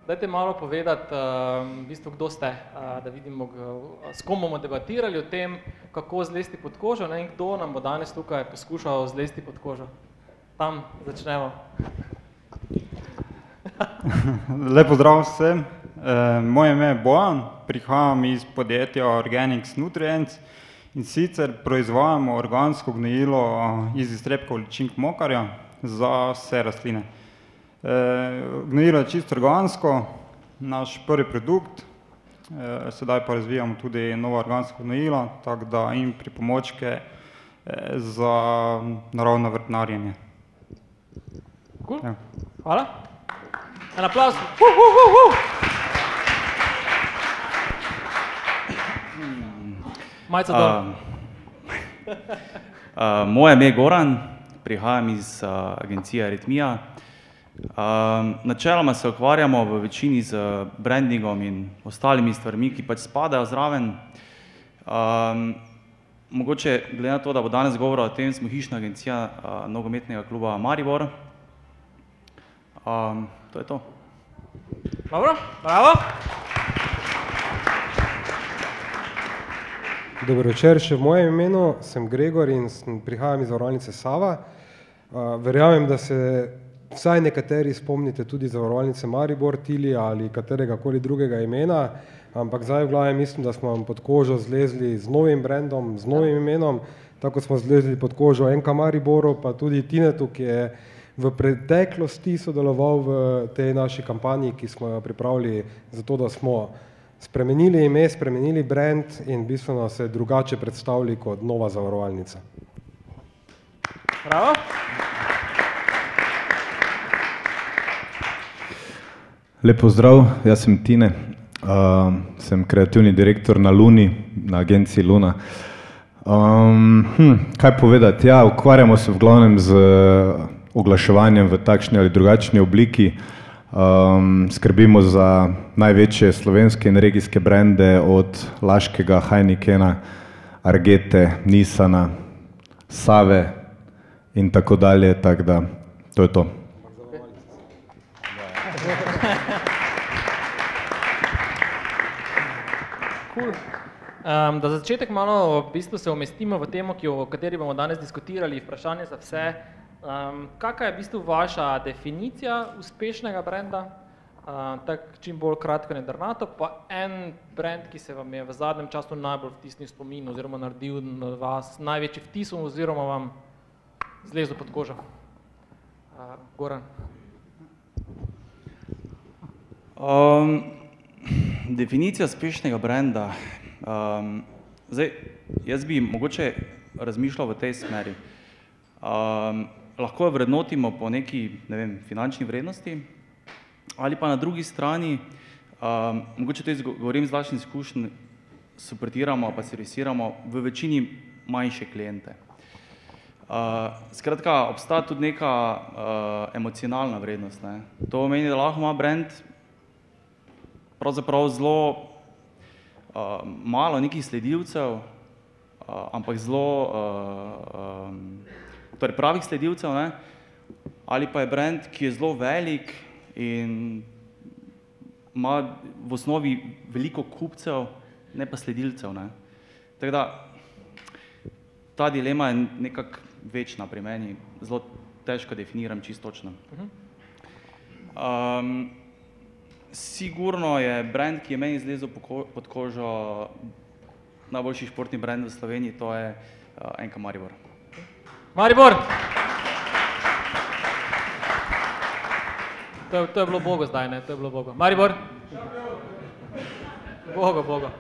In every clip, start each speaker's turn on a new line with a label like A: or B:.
A: Dajte malo povedati, v bistvu, kdo ste, da vidimo, s kom bomo debatirali o tem, kako zlesti pod kožo, in kdo nam bo danes tukaj poskušal zlesti pod kožo. Tam začnemo.
B: Lep pozdrav vsem. Moje ime je Bojan, prihajam iz podjetja Organics Nutrients in sicer proizvajamo organsko gnojilo iz iztrebkov ličink mokarja za vse rastline. Gnojilo je čisto organsko, naš prvi produkt, sedaj pa razvijamo tudi novo organsko gnojilo, tako da in pripomočke za naravno vrtnarjenje.
A: Cool. Hvala. En aplavz. Majca dol.
C: Moje ime je Goran, prihajam iz agencije Aritmija. Načeloma se ukvarjamo v večini z brandingom in ostalimi stvarmi, ki pač spadajo zraven. Mogoče, glede na to, da bo danes govora o tem, smo hišna agencija nogometnega kluba Maribor. To je to.
A: Dobro, bravo.
D: Dober večer, še v mojem imenu, sem Gregor in prihajam iz Zavarovalnice Sava. Verjamem, da se vsaj nekateri spomnite tudi Zavarovalnice Maribor, Tili ali katerega koli drugega imena, ampak zdaj v glavi mislim, da smo vam pod kožo zlezli z novim brandom, z novim imenom, tako smo zlezli pod kožo NK Mariboru, pa tudi Tinetu, ki je v preteklosti sodeloval v tej naši kampanji, ki smo jo pripravili zato, da smo spremenili ime, spremenili brand in bistveno se drugače predstavili kot nova zavarovalnica.
A: Bravo.
E: Lep pozdrav, jaz sem Tine, sem kreativni direktor na Luni, na agenciji Luna. Kaj povedati? Ja, ukvarjamo se v glavnem z oglaševanjem v takšni ali drugačni obliki. Skrbimo za največje slovenske in regijske brende od Laškega, Heinikena, Argete, Nissana, Save in tako dalje, tako da to je to.
A: Cool. Da za začetek malo v bistvu se umestimo v temo, o kateri bomo danes diskutirali, vprašanje za vse. Kakva je v bistvu vaša definicija uspešnega brenda? Tak čim bolj kratko in jedrnato, pa en brand, ki se vam je v zadnjem času najbolj vtisnil spomin oziroma naredil na vas največji vtis oziroma vam zlezel pod kožo. Goran.
C: Definicija uspešnega brenda. Zdaj, jaz bi mogoče razmišljal v tej smeri. Lahko jo vrednotimo po neki, ne vem, finančni vrednosti, ali pa na drugi strani, mogoče to govorim z vašim izkušnjami, suportiramo pa servisiramo v večini manjše kliente. Skratka, obstaja tudi neka emocionalna vrednost. To pomeni, da lahko ima brand pravzaprav zelo malo nekih sledilcev, ampak zelo torej pravih sledilcev, ali pa je brand, ki je zelo velik in ima v osnovi veliko kupcev, ne pa sledilcev. Tako da ta dilema je nekako večna pri meni, zelo težko definiram čisto točno. Sigurno je brand, ki je meni zlezel pod kožo, najboljši športni brand v Sloveniji, to je NK Maribor.
A: Maribor! To je bilo Bogo zdaj, ne? To je bilo Bogo. Maribor! Bogo.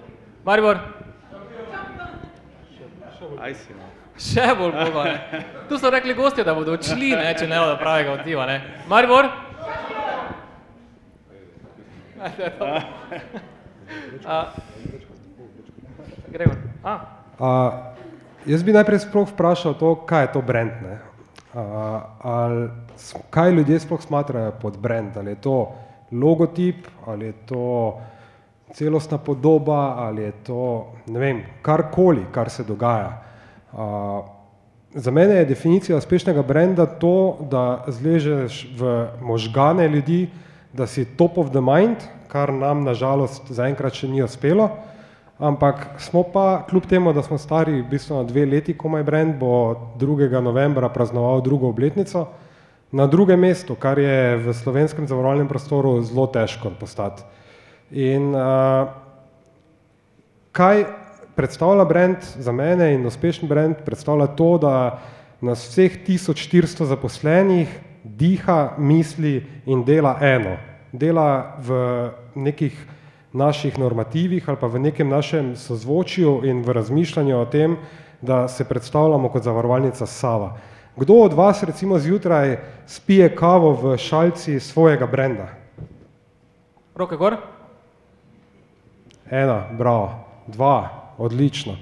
A: Maribor!
C: Aj si, no.
A: Še bolj Bogo, ne? Tu so rekli gostje, da bodo odšli, ne, če ne bodo pravega odziva, ne? Maribor! Gregor.
D: Jaz bi najprej sploh vprašal to, kaj je to brand, ne? Kaj ljudje sploh smatrajo pod brand, ali je to logotip, ali je to celostna podoba, ali je to, ne vem, karkoli, kar se dogaja. Za mene je definicija uspešnega brenda to, da zležeš v možgane ljudi, da si top of the mind, kar nam nažalost zaenkrat še ni uspelo, ampak smo pa, kljub temu, da smo stari v bistvu 2 leti, komaj brand bo 2. novembra praznoval 2. obletnico, na 2. mestu, kar je v slovenskem zavarovalnem prostoru zelo težko postati. In kaj predstavlja brand za mene in uspešen brand? Predstavlja to, da nas vseh 1400 zaposlenih diha, misli in dela eno. Dela v nekih naših normativih ali pa v nekem našem sozvočju in v razmišljanju o tem, da se predstavljamo kot zavarovalnica Sava. Kdo od vas recimo zjutraj spije kavo v šalci svojega brenda?
A: Roke gor.
D: 1, bravo. 2, odlično.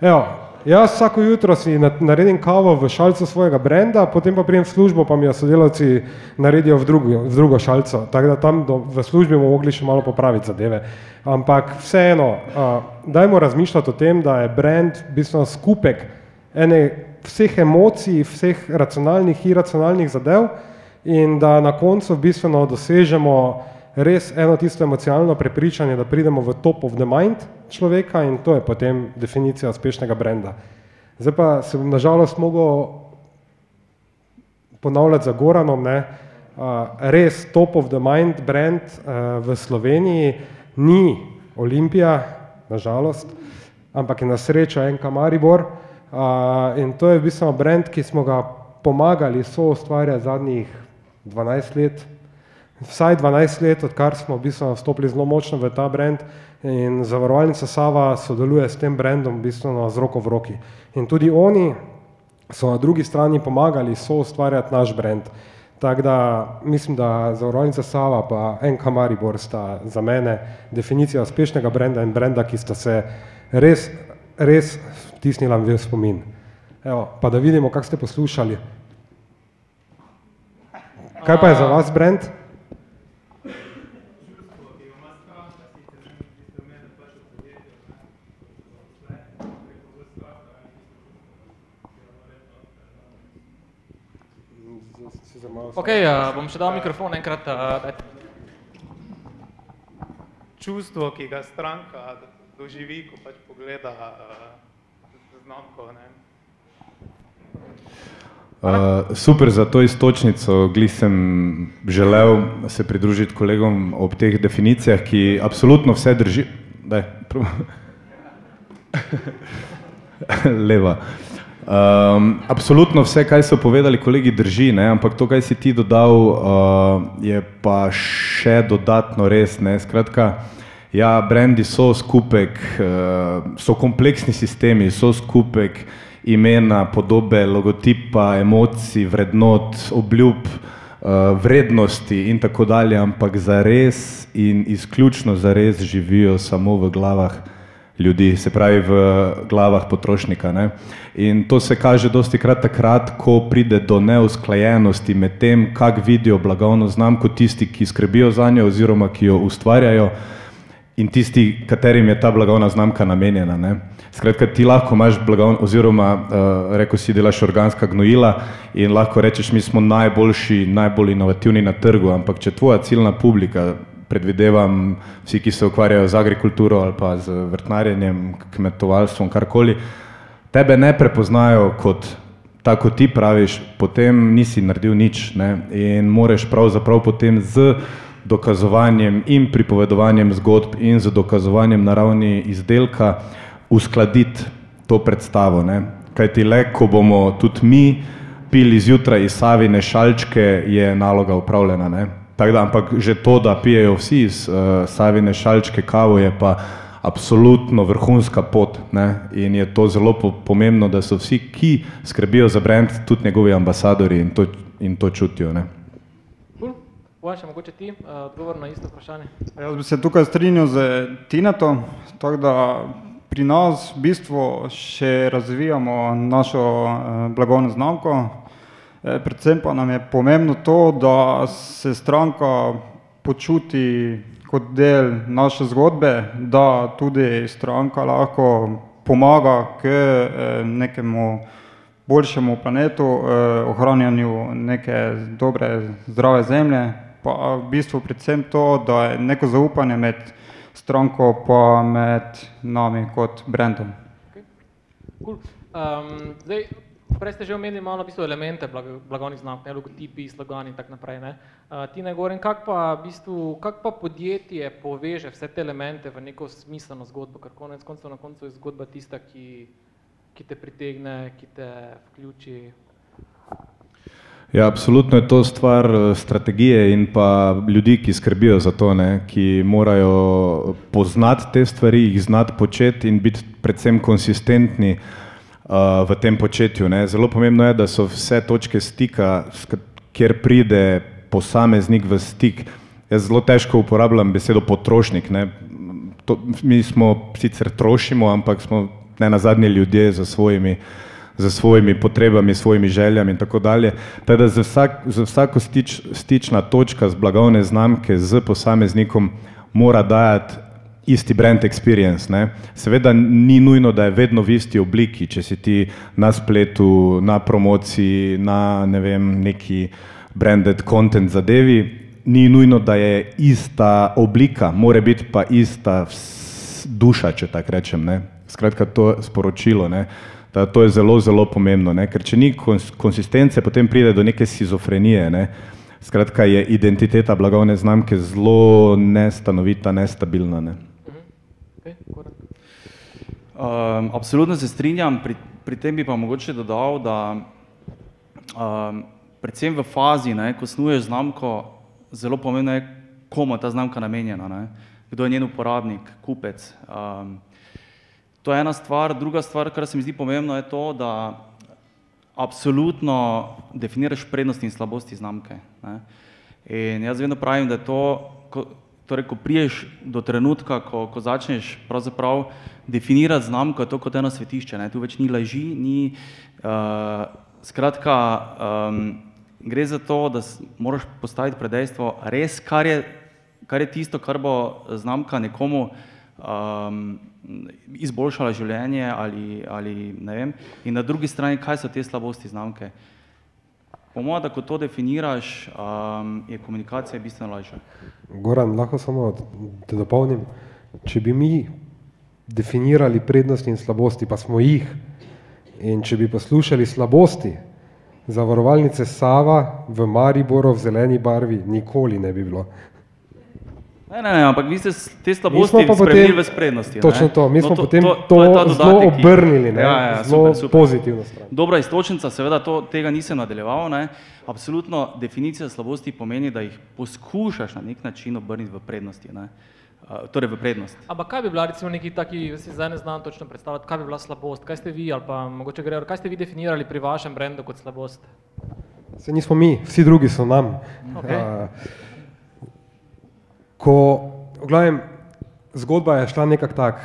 D: Evo, jaz vsako jutro si naredim kavo v šalcu svojega brenda, potem pa prijem v službo, pa mi jo sodelavci naredijo v drugo šalco, tako da tam v službi bomo mogli še malo popraviti zadeve. Ampak vseeno, dajmo razmišljati o tem, da je brand v bistvu skupek vseh emocij, vseh racionalnih, iracionalnih zadev in da na koncu v bistvu dosežemo res eno tisto emocionalno prepričanje, da pridemo v top of the mind človeka in to je potem definicija uspešnega brenda. Zdaj pa se bom nažalost mogel ponavljati za Goranom, res top of the mind brand v Sloveniji ni Olimpija, nažalost, ampak je na srečo NK Maribor in to je v bistvu brand, ki smo ga pomagali soustvarjati zadnjih 12 let, vsaj 12 let, odkar smo v bistvu vstopili zelo močno v ta brand in zavarovalnica Sava sodeluje s tem brandom v bistvu z roko v roki. In tudi oni so na drugi strani pomagali soustvarjati naš brand. Tako da mislim, da zavarovalnica Sava pa NK Maribor sta za mene definicija uspešnega brenda in brenda, ki sta se res vtisnila v spomin. Evo, pa da vidimo, kako ste poslušali. Kaj pa je za vas brand?
A: Ok, bom še dal mikrofon enkrat.
F: Čustvo, ki ga stranka doživi, ko pač pogleda znamko, ne?
E: Super za to istočnico, glih sem želel se pridružiti kolegom ob teh definicijah, ki absolutno vse drži. Daj, leva. Absolutno vse, kaj so povedali kolegi, drži, ne? Ampak to, kaj si ti dodal, je pa še dodatno res, ne? Skratka, ja, brendi so skupek, so kompleksni sistemi, so skupek imena, podobe, logotipa, emocij, vrednot, obljub, vrednosti in tako dalje, ampak zares in izključno zares živijo samo v glavah ljudi, se pravi v glavah potrošnika, ne? In to se kaže dostikrat takrat, ko pride do neusklajenosti med tem, kak vidijo blagovno znamko tisti, ki skrbijo zanjo oziroma ki jo ustvarjajo in tisti, katerim je ta blagovna znamka namenjena, ne? Skratka, ti lahko imaš blagovno oziroma, rekel si, delaš organska gnojila in lahko rečeš, mi smo najboljši, najbolj inovativni na trgu, ampak če tvoja ciljna publika, predvidevam vsi, ki se ukvarjajo z agrikulturo ali pa z vrtnarjenjem, kmetovalstvom, karkoli, tebe ne prepoznajo kot tako ti praviš, potem nisi naredil nič, ne? In moraš pravzaprav potem z dokazovanjem in pripovedovanjem zgodb in z dokazovanjem na ravni izdelka uskladiti to predstavo, ne? Kajti le, ko bomo tudi mi pili zjutraj iz Savine šalčke, je naloga upravljena, ne? Tako da, ampak že to, da pijejo vsi iz Savine šalčke kavo, je pa absolutno vrhunska pot, ne? In je to zelo pomembno, da so vsi, ki skrbijo za brand, tudi njegovi ambasadori in to čutijo, ne?
A: Bojan, še mogoče ti odgovor na isto vprašanje?
B: Jaz bi se tukaj strinjal z Tinetom, tako da pri nas v bistvu še razvijamo našo blagovno znamko. Predvsem pa nam je pomembno to, da se stranka počuti kot del naše zgodbe, da tudi stranka lahko pomaga k nekemu boljšemu planetu, ohranjanju neke dobre, zdrave zemlje, pa v bistvu predvsem to, da je neko zaupanje med stranko pa med nami kot brandom.
A: Cool. Zdaj, prej ste že omenili malo v bistvu elemente blagovnih znamk, logotipi, slogani in tak naprej. Ne? Tine, govorim, kak pa podjetje poveže vse te elemente v neko smiselno zgodbo, ker konec koncev na koncu je zgodba tista, ki te pritegne, ki te vključi.
E: Ja, absolutno je to stvar strategije in pa ljudi, ki skrbijo za to, ne, ki morajo poznati te stvari, jih znati početi in biti predvsem konsistentni v tem početju. Ne. Zelo pomembno je, da so vse točke stika, kjer pride posameznik v stik. Jaz zelo težko uporabljam besedo potrošnik. Ne. Mi smo sicer trošimo, ampak smo ne nazadnje ljudje za svojimi potrebami, svojimi željami in tako dalje. Teda za vsako stična točka z blagovne znamke z posameznikom mora dajati isti brand experience. Ne. Seveda ni nujno, da je vedno v isti obliki, če si ti na spletu, na promociji, na ne vem, neki branded content zadevi, ni nujno, da je ista oblika, mora biti pa ista duša, če tako rečem. Ne. Skratka, to sporočilo, ne. To je zelo, zelo pomembno, ne? Ker če ni konsistence, potem pride do neke schizofrenije. Ne? Skratka, je identiteta blagovne znamke zelo nestanovita, nestabilna. Ne?
C: Absolutno se strinjam, pri tem bi pa mogoče dodal, da predvsem v fazi, ne, ko snuješ znamko, zelo pomembno je, komu je ta znamka namenjena, ne? Kdo je njen uporabnik, kupec. To je ena stvar. Druga stvar, kar se mi zdi pomembno, je to, da absolutno definiraš prednosti in slabosti znamke. Ne? In jaz vedno pravim, da je to, torej, ko priješ do trenutka, ko začneš pravzaprav definirati znamko, je to kot eno svetišče. Ne? Tu več ni laži, ni, skratka, gre za to, da moraš postaviti pred dejstvo res, kar je tisto, kar bo znamka nekomu izboljšala življenje ali ne vem. In na drugi strani, kaj so te slabosti znamke. Po mojem, da ko to definiraš, je komunikacija bistveno lažja.
D: Goran, lahko samo te dopolnim. Če bi mi definirali prednosti in slabosti, pa smo jih, in če bi poslušali slabosti zavarovalnice Sava v Mariboru v zeleni barvi, nikoli ne bi bilo.
C: Ne, ampak vi ste te slabosti spremenili v prednosti.
D: Točno to, mi smo potem to zelo obrnili, zelo pozitivno stran.
C: Dobra iztočnica, seveda tega nisem nadaljeval. Ne. Absolutno definicija slabosti pomeni, da jih poskušaš na nek način obrniti v prednosti. Ne. Torej v prednost.
A: Ampak kaj bi bila recimo neki taki, jaz si zdaj ne znam točno predstavljati, kaj bi bila slabost, kaj ste vi ali pa mogoče Gregor, kaj ste vi definirali pri vašem brendu kot slabost?
D: Se nismo mi, vsi drugi so nam.
A: Okay.
D: Gledam, zgodba je šla nekako tak,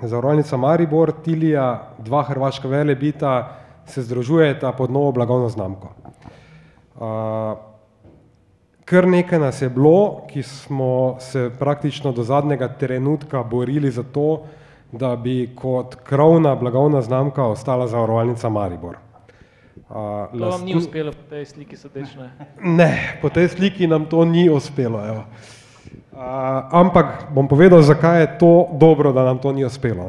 D: zavarovalnica Maribor, Tilija, dva hrvaška velebita se združujeta pod novo blagovno znamko. Kar nekaj nas je bilo, ki smo se praktično do zadnjega trenutka borili za to, da bi kot krovna blagovna znamka ostala zavarovalnica Maribor.
A: To vam ni uspelo po tej sliki sodeč, ne?
D: Ne, po tej sliki nam to ni uspelo, evo. Ampak bom povedal, zakaj je to dobro, da nam to ni uspelo.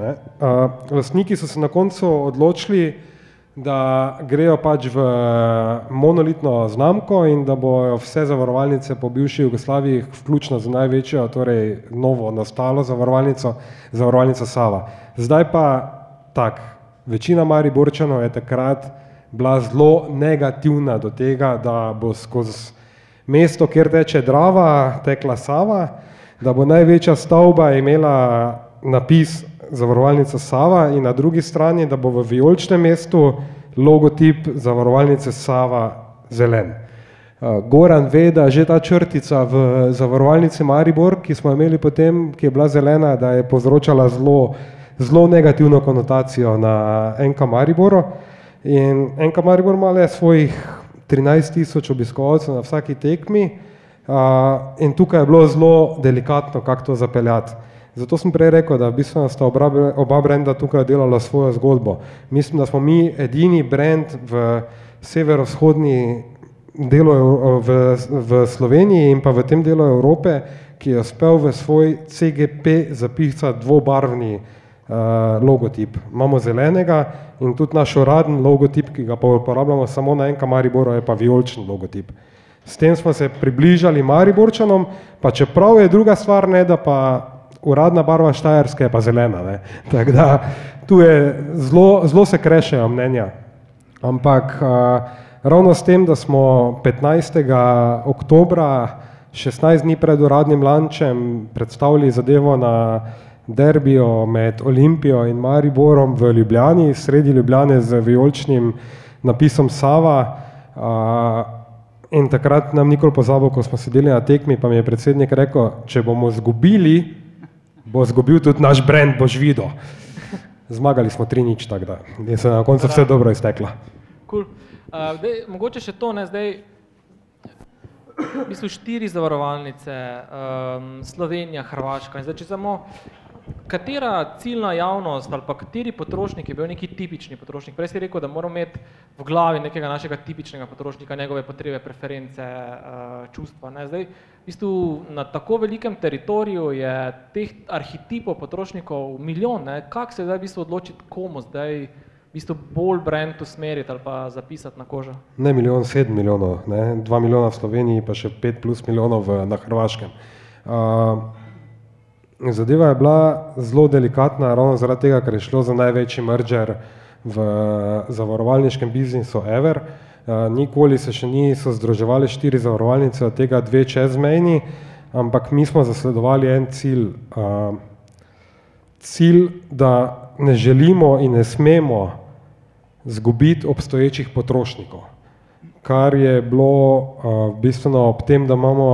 D: Lastniki so se na koncu odločili, da grejo pač v monolitno znamko in da bojo vse zavarovalnice po bivši Jugoslaviji, vključno z največjo, torej novo nastalo zavarovalnico, zavarovalnica Sava. Zdaj pa tak, večina Mariborčanov je takrat bila zelo negativna do tega, da bo skozi mesto, kjer teče Drava, tekla Sava, da bo največja stavba imela napis zavarovalnica Sava in na drugi strani, da bo v vijoličnem mestu logotip zavarovalnice Sava zelen. Goran ve, da že ta črtica v zavarovalnici Maribor, ki smo imeli potem, ki je bila zelena, da je povzročala zelo negativno konotacijo na NK Mariboru. In NK Maribor ima le svojih 13,000 obiskovalcev na vsaki tekmi in tukaj je bilo zelo delikatno, kako to zapeljati. Zato sem prej rekel, da v bistvu sta oba brenda tukaj delala svojo zgodbo. Mislim, da smo mi edini brend v severovzhodni delu v Sloveniji in pa v tem delu Evrope, ki je uspel v svoj CGP zapisati dvobarvni logotip. Imamo zelenega in tudi naš uradni logotip, ki ga pa uporabljamo samo na enka Mariboru, je pa vijoličen logotip. S tem smo se približali Mariborčanom, pa čeprav je druga stvar, ne, da pa uradna barva Štajerske je pa zelena. Ne. Tako da tu je zelo se krešejo mnenja. Ampak ravno s tem, da smo 15. oktobra, 16 dni pred uradnim lančem, predstavili zadevo na derbijo med Olimpijo in Mariborom v Ljubljani, sredi Ljubljane z vijoličnim napisom Sava. In takrat nam nikoli pozabil, ko smo sedeli na tekmi, pa mi je predsednik rekel, če bomo zgubili, bo zgubil tudi naš brand, boš videl. Zmagali smo 3-0, tako da je se na koncu vse dobro izteklo.
A: Cool. Mogoče še to, ne, zdaj, v bistvu 4 zavarovalnice, Slovenija, Hrvaška, in zdaj, če samo, katera ciljna javnost ali pa kateri potrošnik je bil neki tipični potrošnik? Prej si rekel, da moramo imeti v glavi nekega našega tipičnega potrošnika, njegove potrebe, preference, čustva. Ne? Zdaj, v bistvu na tako velikem teritoriju je teh arhetipov potrošnikov milijon. Ne? Kako se zdaj v bistvu odločiti, komu zdaj v bistvu bolj brand usmeriti ali pa zapisati na kožo?
D: Ne 7 milijonov, ne? 2 milijona v Sloveniji, pa še 5+ milijonov na Hrvaškem. Zadeva je bila zelo delikatna, ravno zaradi tega, ker je šlo za največji merger v zavarovalniškem biznisu ever. Nikoli se še niso združevali 4 zavarovalnice, od tega 2 čezmejni, ampak mi smo zasledovali en cilj. Cilj, da ne želimo in ne smemo zgubiti obstoječih potrošnikov, kar je bilo bistveno ob tem, da imamo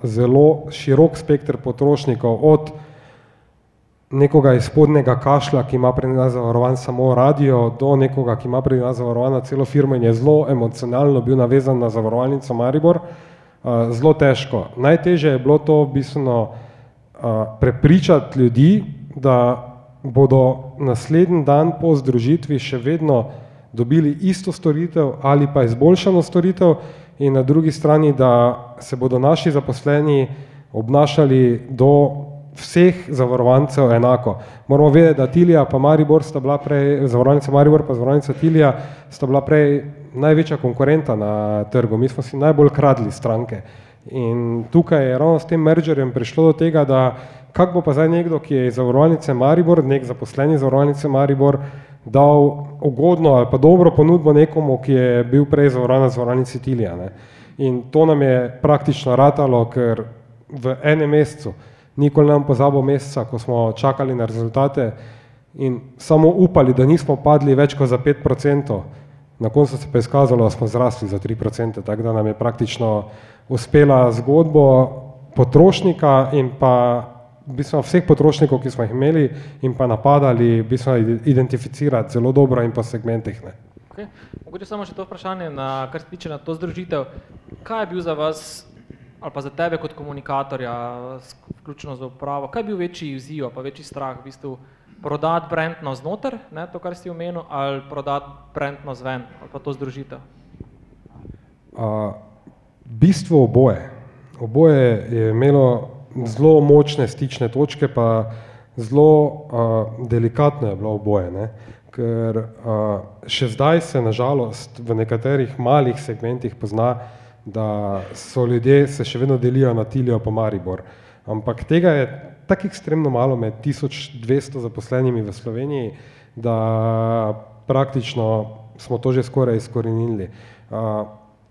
D: zelo širok spekter potrošnikov, od nekoga iz spodnjega kašlja, ki ima pri nas zavarovan samo radio, do nekoga, ki ima pri nas zavarovano celo firmo in je zelo emocionalno bil navezan na zavarovalnico Maribor, zelo težko. Najtežje je bilo to bistveno prepričati ljudi, da bodo naslednji dan po združitvi še vedno dobili isto storitev ali pa izboljšano storitev in na drugi strani, da se bodo naši zaposleni obnašali do vseh zavarovancev enako. Moramo vedeti, da Tilija pa Maribor sta bila prej, zavarovalnica Maribor pa zavarovalnica Tilija sta bila prej največja konkurenta na trgu. Mi smo si najbolj kradli stranke. In tukaj je ravno s tem mergerjem prišlo do tega, da kako bo pa zdaj nekdo, ki je iz zavarovalnice Maribor, nek zaposleni zavarovalnice Maribor, dal ugodno ali pa dobro ponudbo nekomu, ki je bil prej zavarovan na zavarovalnici Tilija. Ne. In to nam je praktično ratalo, ker v enem mesecu, nikoli nam pozabil meseca, ko smo čakali na rezultate in samo upali, da nismo padli več kot za 5%, na koncu se pa je izkazalo, da smo zrasli za 3%, tako da nam je praktično uspela zgodbo potrošnika in pa vseh potrošnikov, ki smo jih imeli in pa napadali, identificirati zelo dobro in pa segmentih. Ne.
A: Okay. Mogoče samo še to vprašanje, kar se tiče na to združitev. Kaj je bil za vas ali pa za tebe kot komunikatorja, vključno z upravo, kaj je bil večji izziv, pa večji strah, v bistvu prodati brand navznoter, ne, to, kar si omenil, ali prodati brand navzven, ali pa to združitev?
D: Bistvo oboje. Oboje je imelo zelo močne stične točke, pa zelo delikatno je bilo oboje, ne? Ker še zdaj se nažalost v nekaterih malih segmentih pozna, da so ljudje se še vedno delijo na Tilijo pa Maribor. Ampak tega je tako ekstremno malo med 1200 zaposlenimi v Sloveniji, da praktično smo to že skoraj izkorenili.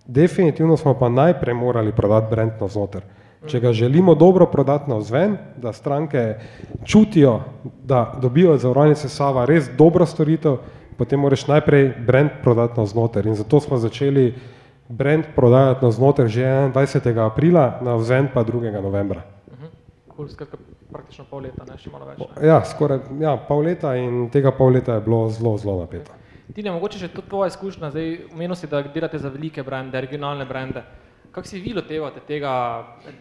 D: Definitivno smo pa najprej morali prodati brand navznoter. Če ga želimo dobro prodati navzven, da stranke čutijo, da dobijo od zavarovalnice Sava res dobro storitev, potem moraš najprej brand prodati navznoter. In zato smo začeli brand prodajati navznoter že 21. aprila, navzven pa 2. novembra.
A: Skratka, praktično pol leta, ne, še malo več. Ne?
D: Ja, skoraj, ja, pol leta in tega pol leta je bilo zelo, zelo napeto.
A: Tina, mogoče še to tvoja izkušnja, zdaj omenil si, da delate za velike brande, regionalne brande. Kako si vi lotevate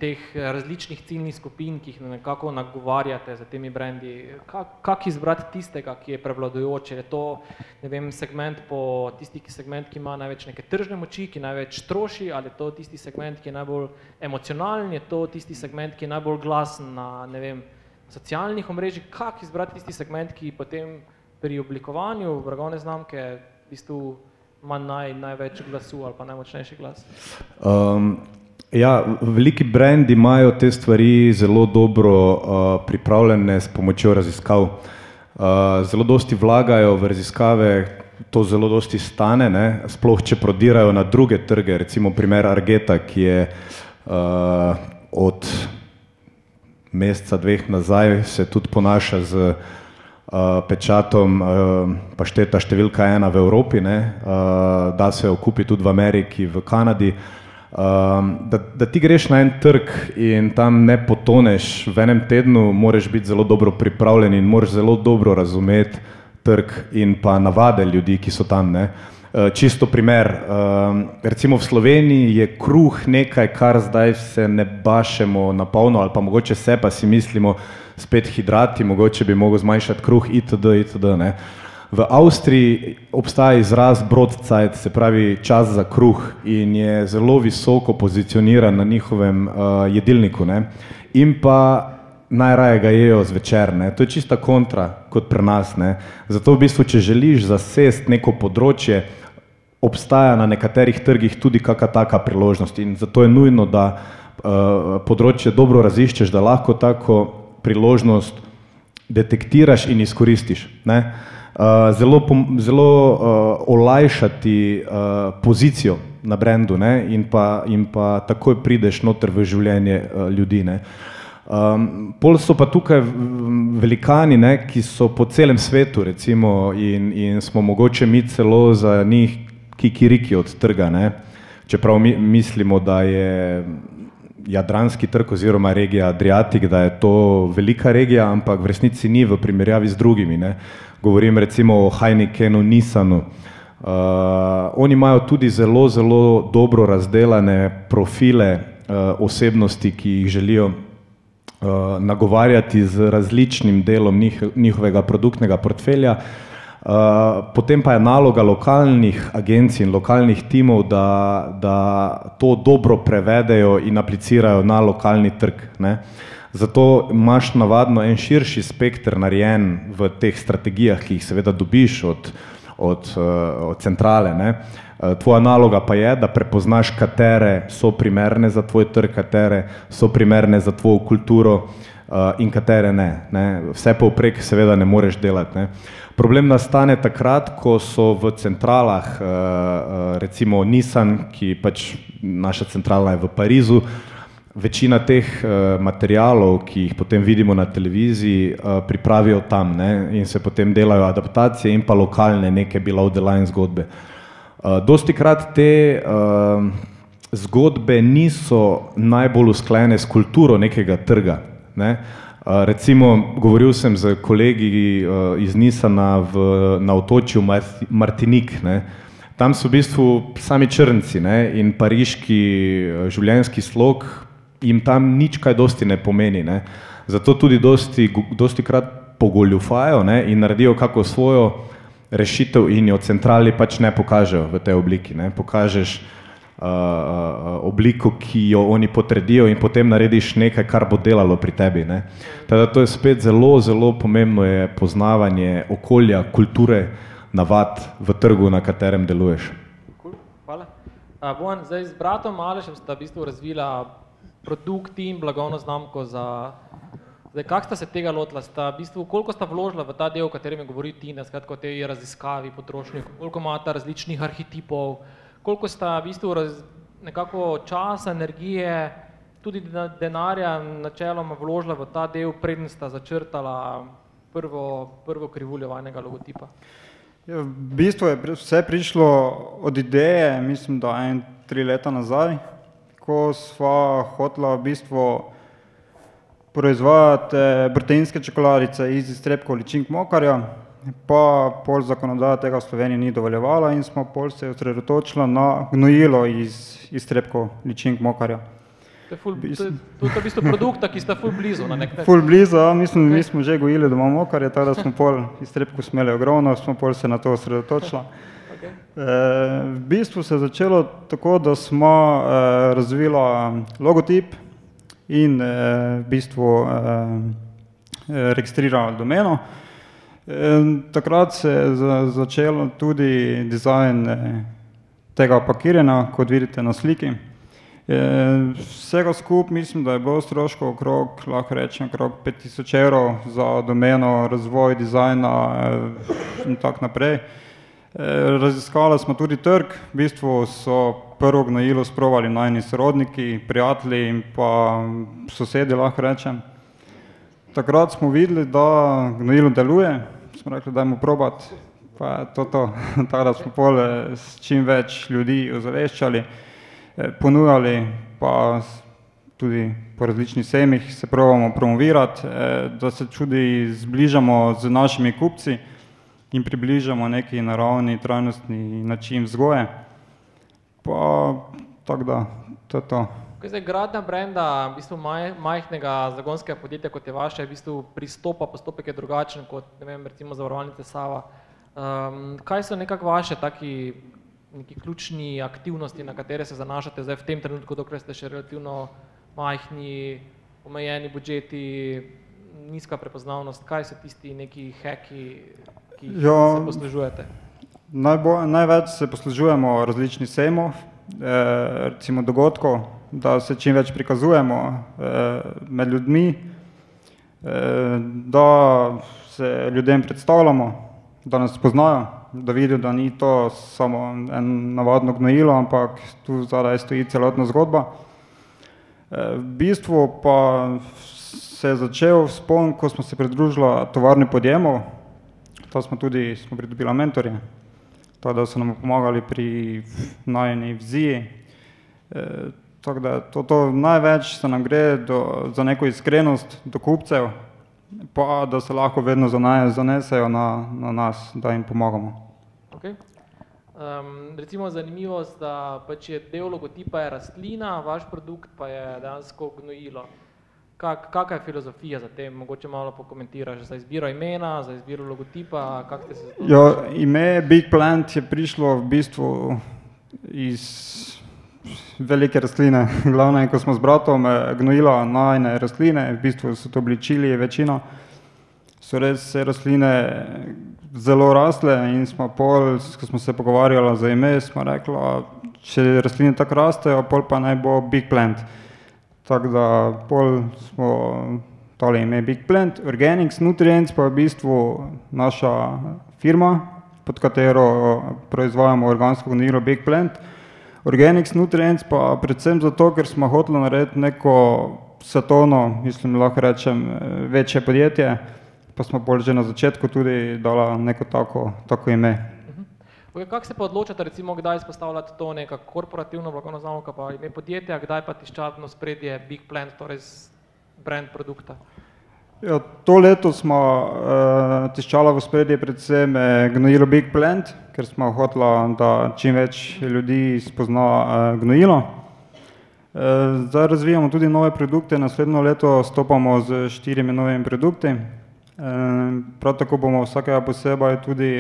A: teh različnih ciljnih skupin, ki jih nekako nagovarjate za temi brendi? Kako izbrati tistega, ki je prevladujoč? Je to, ne vem, segment ki ima največ neke tržne moči, ki največ troši, ali je to tisti segment, ki je najbolj emocionalen, je to tisti segment, ki je najbolj glasen na, ne vem, socialnih omrežjih? Kako izbrati tisti segment, ki potem pri oblikovanju blagovne znamke v bistvu ima največ glasu ali pa najmočnejši glas?
E: Ja, veliki brendi imajo te stvari zelo dobro pripravljene s pomočjo raziskav. Zelo dosti vlagajo v raziskave, to zelo dosti stane, ne? Sploh če prodirajo na druge trge, recimo primer Argeta, ki je od meseca, dveh nazaj se tudi ponaša z pečatom pašteta številka 1 v Evropi, ne, da se jo kupi tudi v Ameriki, v Kanadi, da ti greš na en trg in tam ne potoneš v enem tednu, moraš biti zelo dobro pripravljen in moraš zelo dobro razumeti trg in pa navade ljudi, ki so tam, ne. Čisto primer, recimo v Sloveniji je kruh nekaj, kar zdaj se ne bašemo na polno, ali pa mogoče se pa si mislimo, spet hidrati, mogoče bi mogel zmanjšati kruh itd., ne. V Avstriji obstaja izraz Brotzeit, se pravi čas za kruh, in je zelo visoko pozicioniran na njihovem jedilniku, ne. In pa najraje ga jejo zvečer, ne. To je čista kontra kot pri nas, ne. Zato v bistvu, če želiš zasesti neko področje, obstaja na nekaterih trgih tudi kakšna taka priložnost in zato je nujno, da področje dobro raziščeš, da lahko tako priložnost detektiraš in izkoristiš, ne. Zelo olajšati pozicijo na brendu, ne, in pa takoj prideš noter v življenje ljudi, ne. Pol so pa tukaj velikani, ne, ki so po celem svetu, recimo, in smo mogoče mi celo za njih kikiriki od trga, ne. Čeprav mislimo, da je jadranski trg oziroma regija Adriatic, da je to velika regija, ampak v resnici ni v primerjavi z drugimi, ne. Govorim recimo o Heinekenu, Nissanu. Oni imajo tudi zelo, zelo dobro razdelane profile osebnosti, ki jih želijo nagovarjati z različnim delom njihovega produktnega portfelja. Potem pa je naloga lokalnih agencij in lokalnih timov, da to dobro prevedejo in aplicirajo na lokalni trg, ne. Zato imaš navadno en širši spekter narejen v teh strategijah, ki jih seveda dobiš od centrale, ne. Tvoja naloga pa je, da prepoznaš, katere so primerne za tvoj trg, katere so primerne za tvojo kulturo in katere ne, ne. Vse povprek seveda ne moreš delati, ne. Problem nastane takrat, ko so v centralah, recimo Nissan, ki pač naša centrala je v Parizu, večina teh materialov, ki jih potem vidimo na televiziji, pripravijo tam, ne, in se potem delajo adaptacije in pa lokalne neke below the line zgodbe. Dostikrat te zgodbe niso najbolj usklajene s kulturo nekega trga, ne. Recimo, govoril sem z kolegi iz Nissana na otočju Martinique, ne. Tam so v bistvu sami črnci, ne, in pariški življenjski slog jim tam nič kaj dosti ne pomeni, ne. Zato tudi dostikrat pogoljufajo, ne, in naredijo kako svojo rešitev in jo centrali pač ne pokažejo v tej obliki, ne. Pokažeš obliko, ki jo oni potredijo in potem narediš nekaj, kar bo delalo pri tebi, ne. Teda to je spet zelo, zelo pomembno je poznavanje okolja, kulture, navad v trgu, na katerem deluješ.
A: Hvala. Bojan, zdaj z bratom Alešem sta v bistvu razvila produkt in blagovno znamko za... Zdaj, kako sta se tega lotila? Sta v bistvu, koliko sta vložila v ta del, o katerem je govori Tina, skratka o tej raziskavi potrošnikov, koliko imata različnih arhetipov, koliko sta v bistvu nekako časa, energije, tudi denarja načeloma vložila v ta del, preden sta začrtala prvo krivuljo vajnega logotipa?
B: Ja, v bistvu je vse prišlo od ideje, mislim, da 3 leta nazaj, ko sva hotela v bistvu proizvajati proteinske čokoladice iz iztrebkov ličink mokarja. pa pol zakonodaja tega v Sloveniji ni dovoljevala in smo pol se osredotočili na gnojilo iz iztrebkov ličink mokarja.
A: To je v bistvu produkta, ki sta ful blizu na nek način.
B: Ful blizu, mislim, mi smo že gojili doma mokarje, tako da smo pol iztrebkov smeli ogromno, smo pol se na to osredotočili. V bistvu se je začelo tako, da smo razvili logotip in v bistvu registrirali domeno. Takrat se je začelo tudi dizajn tega pakiranja, kot vidite na sliki. Vsega skup mislim, da je bilo stroškov okrog, lahko rečem, okrog 5000 evrov za domeno, razvoj, dizajna in tako naprej. Raziskali smo tudi trg, v bistvu so prvo gnojilo sprovali najni sorodniki, prijatelji in pa sosedi, lahko rečem. Takrat smo videli, da gnojilo deluje, smo rekli, dajmo probati, pa je to. Tako da smo pol s čim več ljudi ozaveščali, ponujali, pa tudi po različnih sejmih se probamo promovirati, da se tudi zbližamo z našimi kupci in približamo neki naravni, trajnostni način vzgoje. Pa tako da, to je to.
A: Zdaj, gradnja brenda, v bistvu majhnega zagonskega podjetja, kot je vaše, v bistvu postopek je drugačen kot, ne vem, recimo zavarovalnice Sava. Kaj so nekako vaše neki ključni aktivnosti, na katere se zanašate zdaj v tem trenutku, dokler ste še relativno majhni, omejeni budžeti, nizka prepoznavnost, kaj so tisti neki hacki, ki se poslužujete?
B: Največ se poslužujemo različnih sejmov, recimo dogodkov, da se čim več prikazujemo med ljudmi, da se ljudem predstavljamo, da nas poznajo, da vidijo, da ni to samo en navadno gnojilo, ampak tu zadaj stoji celotna zgodba. V bistvu pa se je začel vzpon, ko smo se pridružili tovarni podjemov, to smo pridobili mentorje, tako da so nam pomagali pri najini viziji. Tako da to največ se nam gre za neko iskrenost do kupcev, pa da se lahko vedno zanesejo na nas, da jim pomagamo.
A: Okay. Recimo zanimivost, da pač je del logotipa je rastlina, vaš produkt pa je dejansko gnojilo. Kakšna je filozofija za tem? Mogoče malo pokomentiraš za izbiro imena, za izbiro logotipa, kako ste se za to?
B: Ime Big Plant je prišlo v bistvu iz velike rastline. Glavno je, ko smo z bratom gnojila najne rastline, v bistvu so to bili čili, večina, so res vse rastline zelo rasle in smo pol, ko smo se pogovarjali za ime, smo rekli, če rastline tako rastejo, pol pa naj bo Big Plant. Tako da pol smo tole ime Big Plant. Organics Nutrients pa je v bistvu naša firma, pod katero proizvajamo organsko gnojilo Big Plant. Organics Nutrients pa predvsem zato, ker smo hoteli narediti neko svetovno, mislim, lahko rečem, večje podjetje, pa smo pol že na začetku tudi dala neko tako ime.
A: Kako se pa odločate, recimo, kdaj izpostavljati to neka korporativno blagovno znamko pa ime podjetja, kdaj pa tiščatno spredje Big Plant, torej brand produkta?
B: Ja, to leto smo tiščala v spredje predvsem gnojilo Big Plant, ker smo hotela, da čim več ljudi spozna gnojilo. Zdaj razvijamo tudi nove produkte, naslednjo leto stopamo z 4 novimi produkti. Prav tako bomo vsakega posebej tudi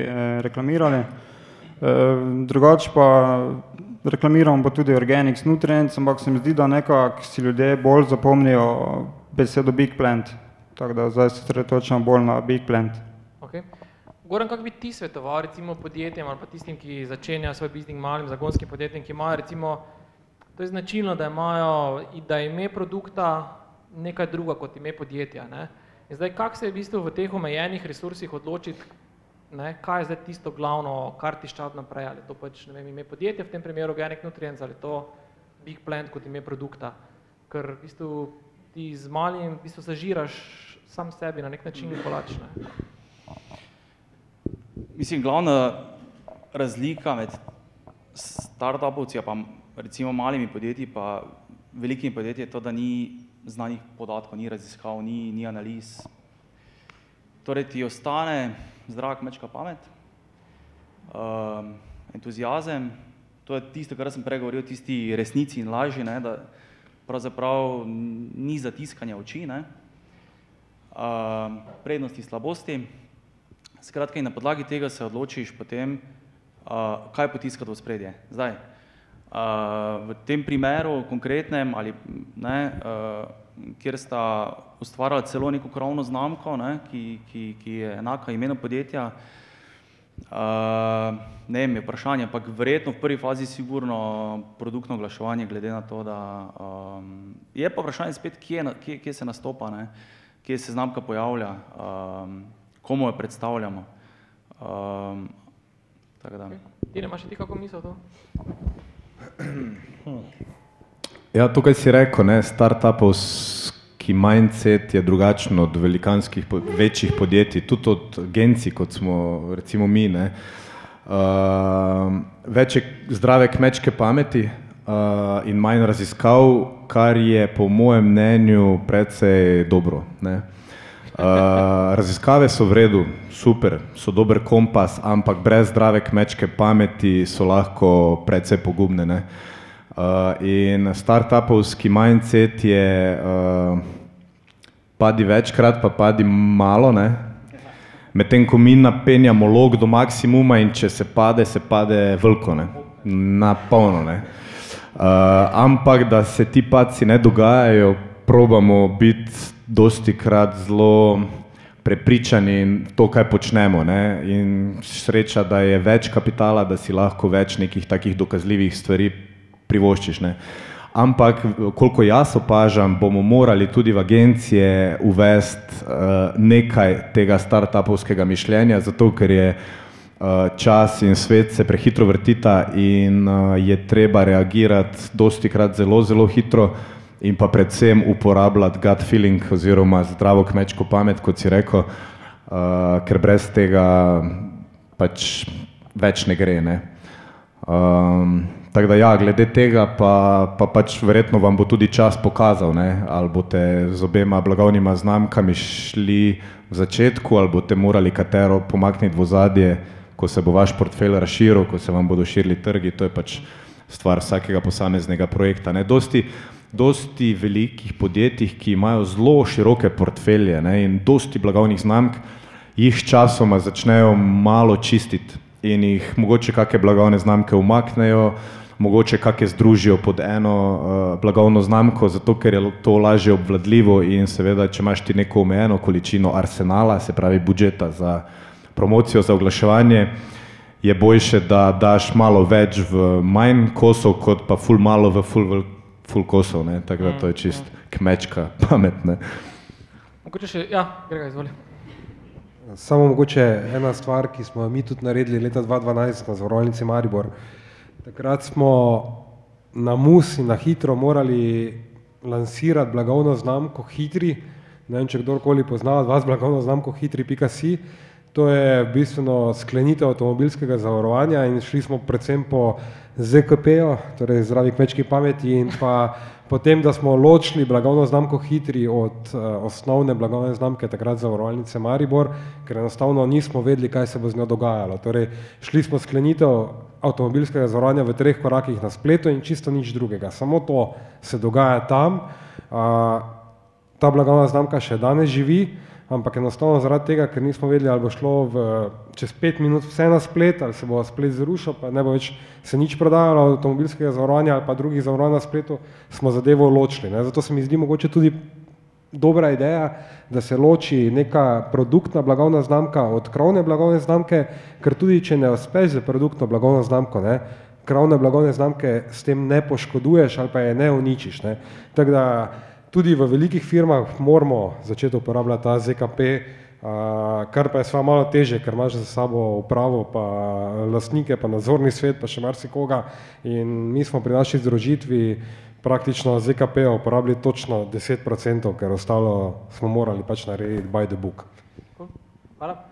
B: reklamirali. Drugače pa reklamiramo pa tudi Organics Nutrients, ampak se mi zdi, da nekako si ljudje bolj zapomnijo besedo Big Plant. Tako da zdaj se sredotočamo bolj na Big Plant.
A: Okay. Goran, kako bi ti svetoval recimo podjetjem ali pa tistim, ki začenjajo svoj biznis, malim zagonskim podjetjem, ki imajo recimo, to je značilno, da je ime produkta nekaj druga kot ime podjetja, ne? In zdaj, kako se je v bistvu v teh omejenih resursih odločiti, ne, kaj je zdaj tisto glavno, kar tiščati naprej, ali to pač, ne vem, ime podjetja, v tem primeru Organic Nutrients, ali to Big Plant kot ime produkta, ker v bistvu ti z malim v bistvu zažiraš sam sebi na nek način kolač, ne?
C: Mislim, glavna razlika med startupovci pa recimo malimi podjetji pa velikimi podjetji je to, da ni znanih podatkov, ni raziskav, ni analiz. Torej ti ostane zdrava kmečka pamet, entuziazem, to je tisto, kar sem prej govoril, tisti resnici in laži, ne, da pravzaprav ni zatiskanja oči, ne, prednosti, slabosti. Skratka, in na podlagi tega se odločiš potem, kaj potiskati v spredje. Zdaj, v tem primeru konkretnem, ali, ne, kjer sta ustvarjala celo neko krovno znamko, ne, ki je enaka imenu podjetja, ne vem, je vprašanje, ampak verjetno v prvi fazi sigurno produktno oglaševanje, glede na to, da je pa vprašanje spet, kje se nastopa, ne, kje se znamka pojavlja, komu jo predstavljamo. Tako da.
A: Tine, imaš ti kako misel to?
E: Ja, tukaj si rekel, ne, startupovski mindset je drugačen od velikanskih, večjih podjetij, tudi od agencij, kot smo recimo mi, ne. Več je zdrave kmečke pameti in manj raziskav, kar je po mojem mnenju precej dobro, ne. Raziskave so v redu, super, so dober kompas, ampak brez zdrave kmečke pameti so lahko precej pogubne, ne. In startupovski mindset je padi večkrat, pa padi malo, ne. Medtem ko mi napenjamo log do maksimuma in če se pade veliko, ne. Na polno, ne. Ampak da se ti padci ne dogajajo, probamo biti dostikrat zelo prepričani in to, kaj počnemo, ne. In sreča, da je več kapitala, da si lahko več nekih takih dokazljivih stvari privoščiš, ne. Ampak, koliko jaz opažam, bomo morali tudi v agencije uvesti nekaj tega startupovskega mišljenja, zato ker je čas in svet se prehitro vrtita in je treba reagirati dostikrat zelo, zelo hitro in pa predvsem uporabljati gut feeling oziroma zdravo kmečko pamet, kot si rekel, ker brez tega pač več ne gre, ne. Tako da ja, glede tega pa pač verjetno vam bo tudi čas pokazal, ne, ali boste z obema blagovnima znamkami šli v začetku, ali boste morali katero pomakniti v ozadje, ko se bo vaš portfelj razširil, ko se vam bodo širili trgi, to je pač stvar vsakega posameznega projekta, ne. Dosti velikih podjetij, ki imajo zelo široke portfelje, ne, in dosti blagovnih znamk, jih časoma začnejo malo čistiti in jih mogoče kakšne blagovne znamke umaknejo, mogoče kakšne združijo pod eno blagovno znamko, zato ker je to lažje obvladljivo in seveda, če imaš ti neko omejeno količino arsenala, se pravi budžeta za promocijo, za oglaševanje, je boljše, da daš malo več v manj kosov, kot pa ful malo v ful kosov, ne, tako da to je čist kmečka pamet, ne.
A: Mogoče še, ja, Grega, izvoli.
D: Samo mogoče ena stvar, ki smo mi tudi naredili leta 2012 na Zavarovalnici Maribor. Takrat smo na mus in na hitro morali lansirati blagovno znamko Hitri. Ne vem, če kdorkoli pozna od vas blagovno znamko Hitri.si. To je bistveno sklenitev avtomobilskega zavarovanja in šli smo predvsem po ZKP-ju, torej zdravi kmečki pameti, in pa potem, da smo ločili blagovno znamko Hitri od osnovne blagovne znamke takrat Zavarovalnice Maribor, ker enostavno nismo vedeli, kaj se bo z njo dogajalo. Torej, šli smo sklenitev avtomobilskega zavarovanja v 3 korakih na spletu in čisto nič drugega. Samo to se dogaja tam. Ta blagovna znamka še danes živi, ampak enostavno zaradi tega, ker nismo vedeli, ali bo šlo čez 5 minut vse na splet, ali se bo splet zrušil, pa ne bo več se nič prodajalo avtomobilskega zavarovanja ali pa drugih zavarovanj na spletu, smo zadevo ločili, ne. Zato se mi zdi mogoče tudi dobra ideja, da se loči neka produktna blagovna znamka od krovne blagovne znamke, ker tudi če ne uspeš za produktno blagovno znamko, ne, krovne blagovne znamke s tem ne poškoduješ ali pa je ne uničiš, ne. Tako da tudi v velikih firmah moramo začeti uporabljati ta ZKP, kar pa je sva malo teže, ker imaš za sabo upravo, pa lastnike, pa nadzorni svet, pa še marsikoga. In mi smo pri naši združitvi praktično ZKP-ja uporabili točno 10%, ker ostalo smo morali pač narediti by the book.
A: Hvala.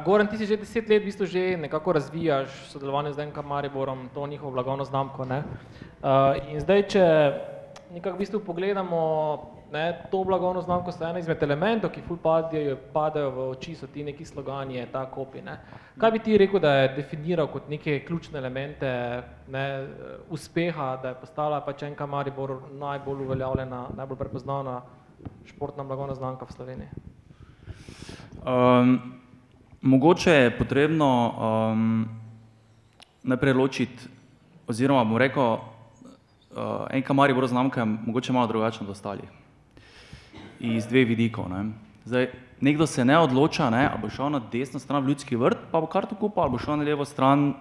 A: Goran, ti si že 10 let v bistvu že nekako razvijaš sodelovanje z DNK Mariborom, to njihovo blagovno znamko, ne? In zdaj, če nekako v bistvu pogledamo to blagovno znamko so ena izmed elementov, ki ful padajo v oči, so ti neki slogani, ta kopi. Kaj bi ti rekel, da je definiral kot neke ključne elemente uspeha, da je postala pač NK Maribor najbolj uveljavljena, najbolj prepoznavna športna blagovna znamka v Sloveniji?
C: Mogoče je potrebno najprej ločiti, oziroma bom rekel, NK Maribor znamka je mogoče malo drugačna od ostalih. Iz dveh vidikov. Zdaj, nekdo se ne odloča, ali bo šel na desno stran v Ljudski vrt, pa bo karto kupil, ali bo šel na levo stran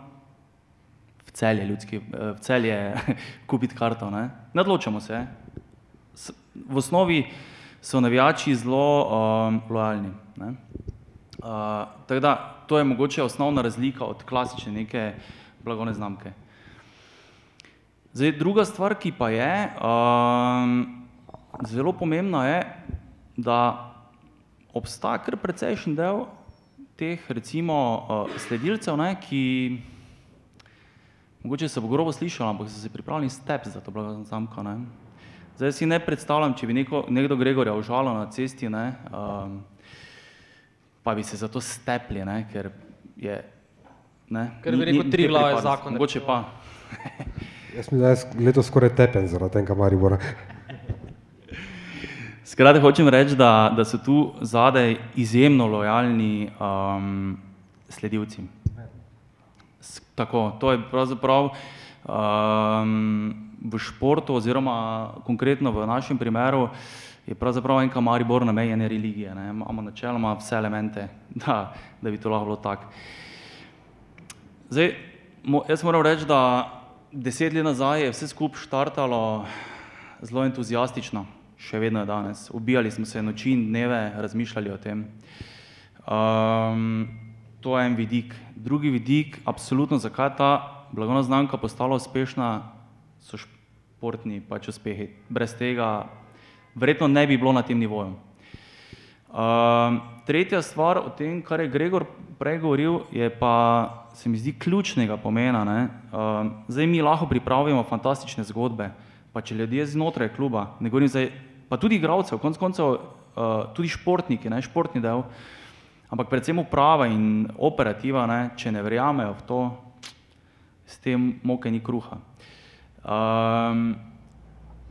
C: v Celje kupiti karto. Ne odločamo se. V osnovi so navijači zelo lojalni. Tako da, to je mogoče osnovna razlika od klasične neke blagovne znamke. Zdaj, druga stvar, ki pa je, zelo pomembna je, da obstaja kar precejšen del teh, recimo, sledilcev, ki, mogoče se bo grobo slišalo, ampak so se pripravljeni steps za to blagovno znamko. Zdaj si ne predstavljam, če bi nekdo Gregorja užalil na cesti, pa bi se zato stepli, ker je...
A: Ker bi rekel, 3 glave zakon.
C: Mogoče pa.
D: Jaz mi da je letos skoraj tepen zaradi NK Maribora.
C: Skratka, hočem reči, da so tu zadaj izjemno lojalni sledilci. Tako, to je pravzaprav v športu oziroma konkretno v našem primeru je pravzaprav NK Maribor na meji ene religije. Imamo načeloma vse elemente, da bi to lahko bilo tako. Zdaj, jaz moram reči, da 10 let nazaj je vse skupaj štartalo zelo entuzijastično, še vedno je danes. Ubijali smo se noči in dneve, razmišljali o tem. To je en vidik. Drugi vidik, absolutno, zakaj je ta blagovna znamka postala uspešna, so športni pač uspehi. Brez tega verjetno ne bi bilo na tem nivoju. Tretja stvar o tem, kar je Gregor prej govoril, je pa, se mi zdi, ključnega pomena. Zdaj mi lahko pripravimo fantastične zgodbe, pa če ljudje znotraj kluba, ne govorim zdaj, pa tudi igralcev, konec koncev tudi športniki, športni del, ampak predvsem uprava in operativa, če ne verjamejo v to, s tem moke ni kruha.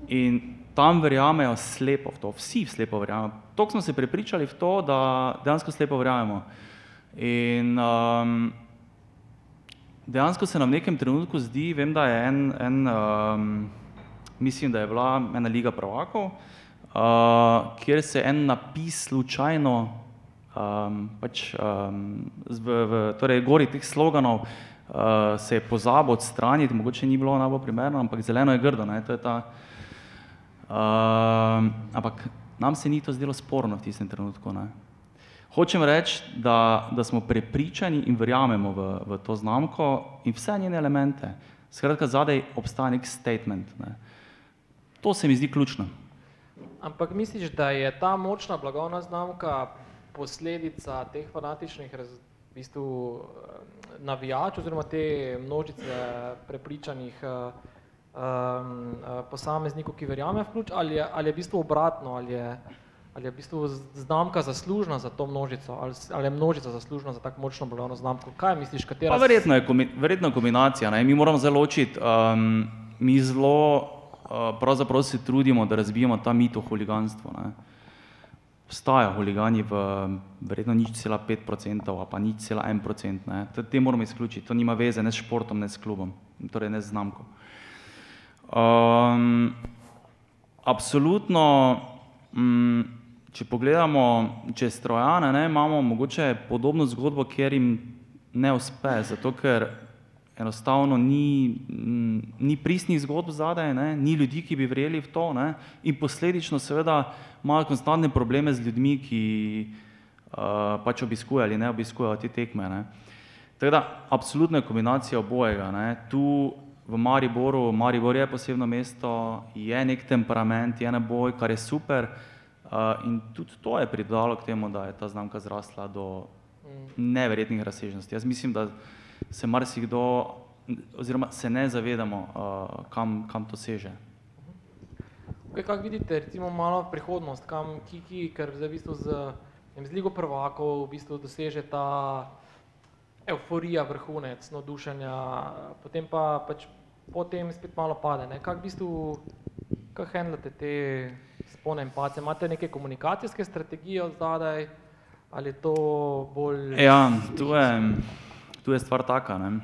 C: In tam verjamejo slepo v to, vsi slepo verjamejo. Toliko smo se prepričali v to, da dejansko slepo verjamemo. In dejansko se nam v nekem trenutku zdi, vem, da je mislim, da je bila ena Liga prvakov, kjer se en napis slučajno, torej gori teh sloganov, se je pozabil odstraniti, mogoče ni bilo najbolj primerno, ampak zeleno je grdo, to je ta. Ampak nam se ni to zdelo sporno v tistem trenutku. Hočem reči, da smo prepričani in verjamemo v to znamko in vse njene elemente. Skratka, zadaj obstaja nek statement. To se mi zdi ključno.
A: Ampak misliš, da je ta močna blagovna znamka posledica teh fanatičnih navijačev oziroma te množice prepričanih posameznikov, ki verjame v ključ, ali je v bistvu obratno, ali je v bistvu znamka zaslužna za to množico, ali je množica zaslužna za tako močno blagovno znamko? Kaj misliš, katera...
C: Pa verjetno kombinacija. Mi moramo zelo ločiti. Mi zelo pravzaprav se trudimo, da razbijemo ta mit o huliganstvu. Obstajajo huligani v verjetno 0,5% ali pa 0,1%. Te moramo izključiti. To nima veze ne s športom, ne s klubom, torej ne z znamko. Absolutno, če pogledamo čez Trojane, imamo mogoče podobno zgodbo, kjer jim ne uspe, zato ker enostavno ni pristnih zgodb zadaj, ni ljudi, ki bi verjeli v to, in posledično seveda imajo konstantne probleme z ljudmi, ki pač obiskujejo ali ne obiskujejo te tekme. Tako da, absolutno je kombinacija obojega. Tu v Mariboru, Maribor je posebno mesto, je nek temperament, je naboj, kar je super, in tudi to je pridodalo k temu, da je ta znamka zrasla do neverjetnih razsežnosti. Jaz mislim, da se marsikdo, oziroma se ne zavedamo, kam to seže.
A: Kako vidite, recimo malo prihodnost, kam ker zdaj v bistvu z Ligo prvakov v bistvu doseže ta euforija, vrhunec, navdušenja, potem pa pač potem spet malo pade, ne? Kako v bistvu, kako handlate te spone in pace? Imate neke komunikacijske strategije od zadaj, ali je to bolj...
C: Ja, tu je stvar taka, ne?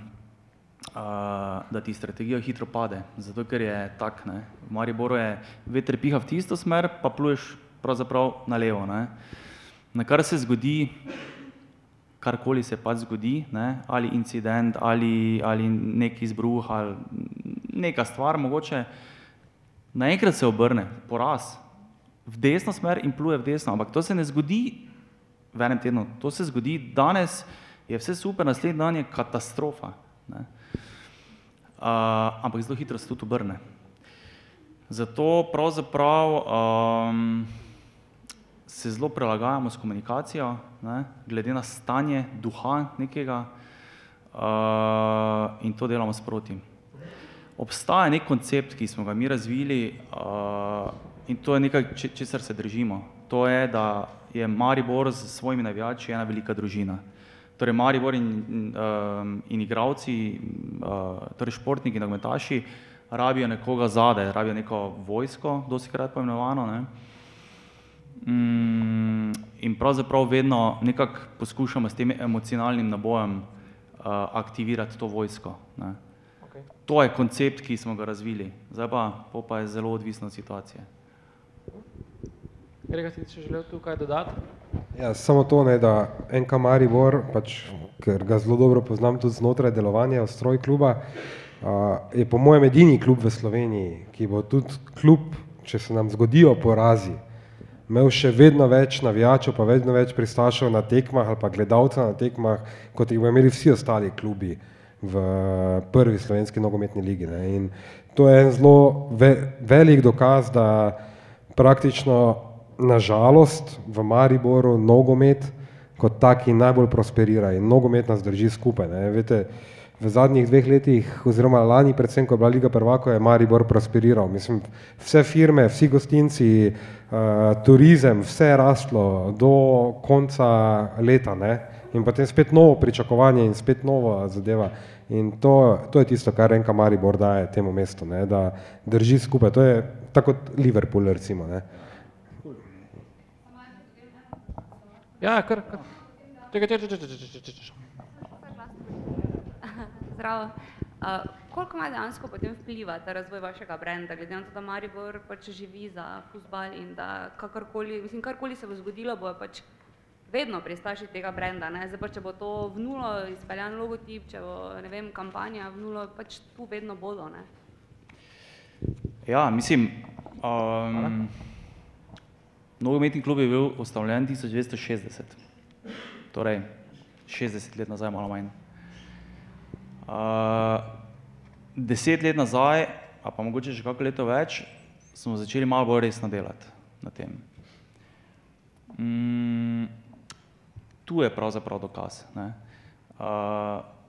C: Da ti strategija hitro pade, zato ker je tak, ne? V Mariboru je veter piha v tisto smer, pa pluješ pravzaprav na levo, ne? Na kar se zgodi, karkoli se pač zgodi, ne? Ali incident, ali nek izbruh, ali neka stvar mogoče, naenkrat se obrne, poraz, v desno smer in pluje v desno, ampak to se ne zgodi v enem tednu, to se zgodi danes, je vse super, naslednji dan je katastrofa, ne? Ampak zelo hitro se tudi obrne. Zato pravzaprav se zelo prilagajamo s komunikacijo, ne, glede na stanje duha nekega in to delamo sproti. Obstaja nek koncept, ki smo ga mi razvili in to je nekaj, česar se držimo. To je, da je Maribor s svojimi navijači ena velika družina. Torej Maribor in igralci, torej športniki, nogometaši, rabijo nekoga zadaj, rabijo neko vojsko, dostikrat poimenovano, ne. In pravzaprav vedno nekako poskušamo s tem emocionalnim nabojem aktivirati to vojsko, ne.
A: Okay.
C: To je koncept, ki smo ga razvili, zdaj pa je zelo odvisno od situacije.
A: Grega, si še želel tukaj dodati?
D: Ja, samo to, ne, da NK Maribor, pač, ker ga zelo dobro poznam tudi znotraj delovanja Ustroj kluba, je po mojem edini klub v Sloveniji, ki bo tudi klub, če se nam zgodijo porazi, imel še vedno več navijačev, pa vedno več pristašev na tekmah ali pa gledalcev na tekmah, kot jih bodo imeli vsi ostali klubi v prvi slovenski nogometni ligi, ne. In to je en zelo velik dokaz, da praktično na žalost v Mariboru nogomet kot taki najbolj prosperira in nogomet nas drži skupaj, ne. Veste, v zadnjih 2 letih oziroma lani predvsem, ko je bila Liga prvakov, je Maribor prosperiral. Mislim, vse firme, vsi gostinci, turizem, vse je rastlo do konca leta, ne. In potem spet novo pričakovanje in spet nova zadeva. In to je tisto, kar NK Maribor daje temu mestu, ne, da drži skupaj. To je tako kot Liverpool, recimo, ne.
A: Ja, kar. Čekaj.
G: Zdravo. Koliko ima dejansko potem vpliva ta razvoj vašega brenda, glede na to, da Maribor pač živi za fuzbal in da karkoli se bo zgodilo, bo pač vedno pristaši tega brenda, ne? Zdaj pa, če bo to v nulo izpeljan logotip, če bo, ne vem, kampanja v nulo, pač tu vedno bodo, ne?
C: Ja, mislim, nogometni klub je bil ustanovljen 1960, torej 60 let nazaj, malo manj. 10 let nazaj, a pa mogoče še kako leto več, smo začeli malo bolj resno delati na tem. Tu je pravzaprav dokaz, ne.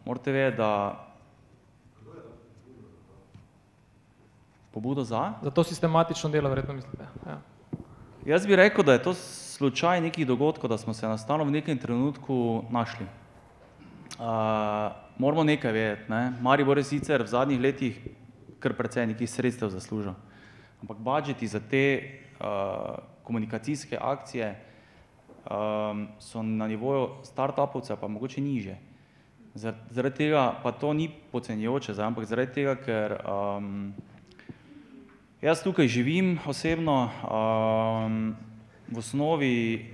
C: Morate vedeti, da pobudo za?
A: Za to sistematično delo, verjetno mislite, ja.
C: Jaz bi rekel, da je to slučaj nekih dogodkov, da smo se enostavno v nekem trenutku našli. Moramo nekaj vedeti, ne. Maribor je sicer v zadnjih letih kar precej nekih sredstev zaslužil, ampak budžeti za te komunikacijske akcije so na nivoju start-upovcev pa mogoče nižje. Zaradi tega, pa to ni podcenjujoče, ampak zaradi tega, ker jaz tukaj živim osebno, v osnovi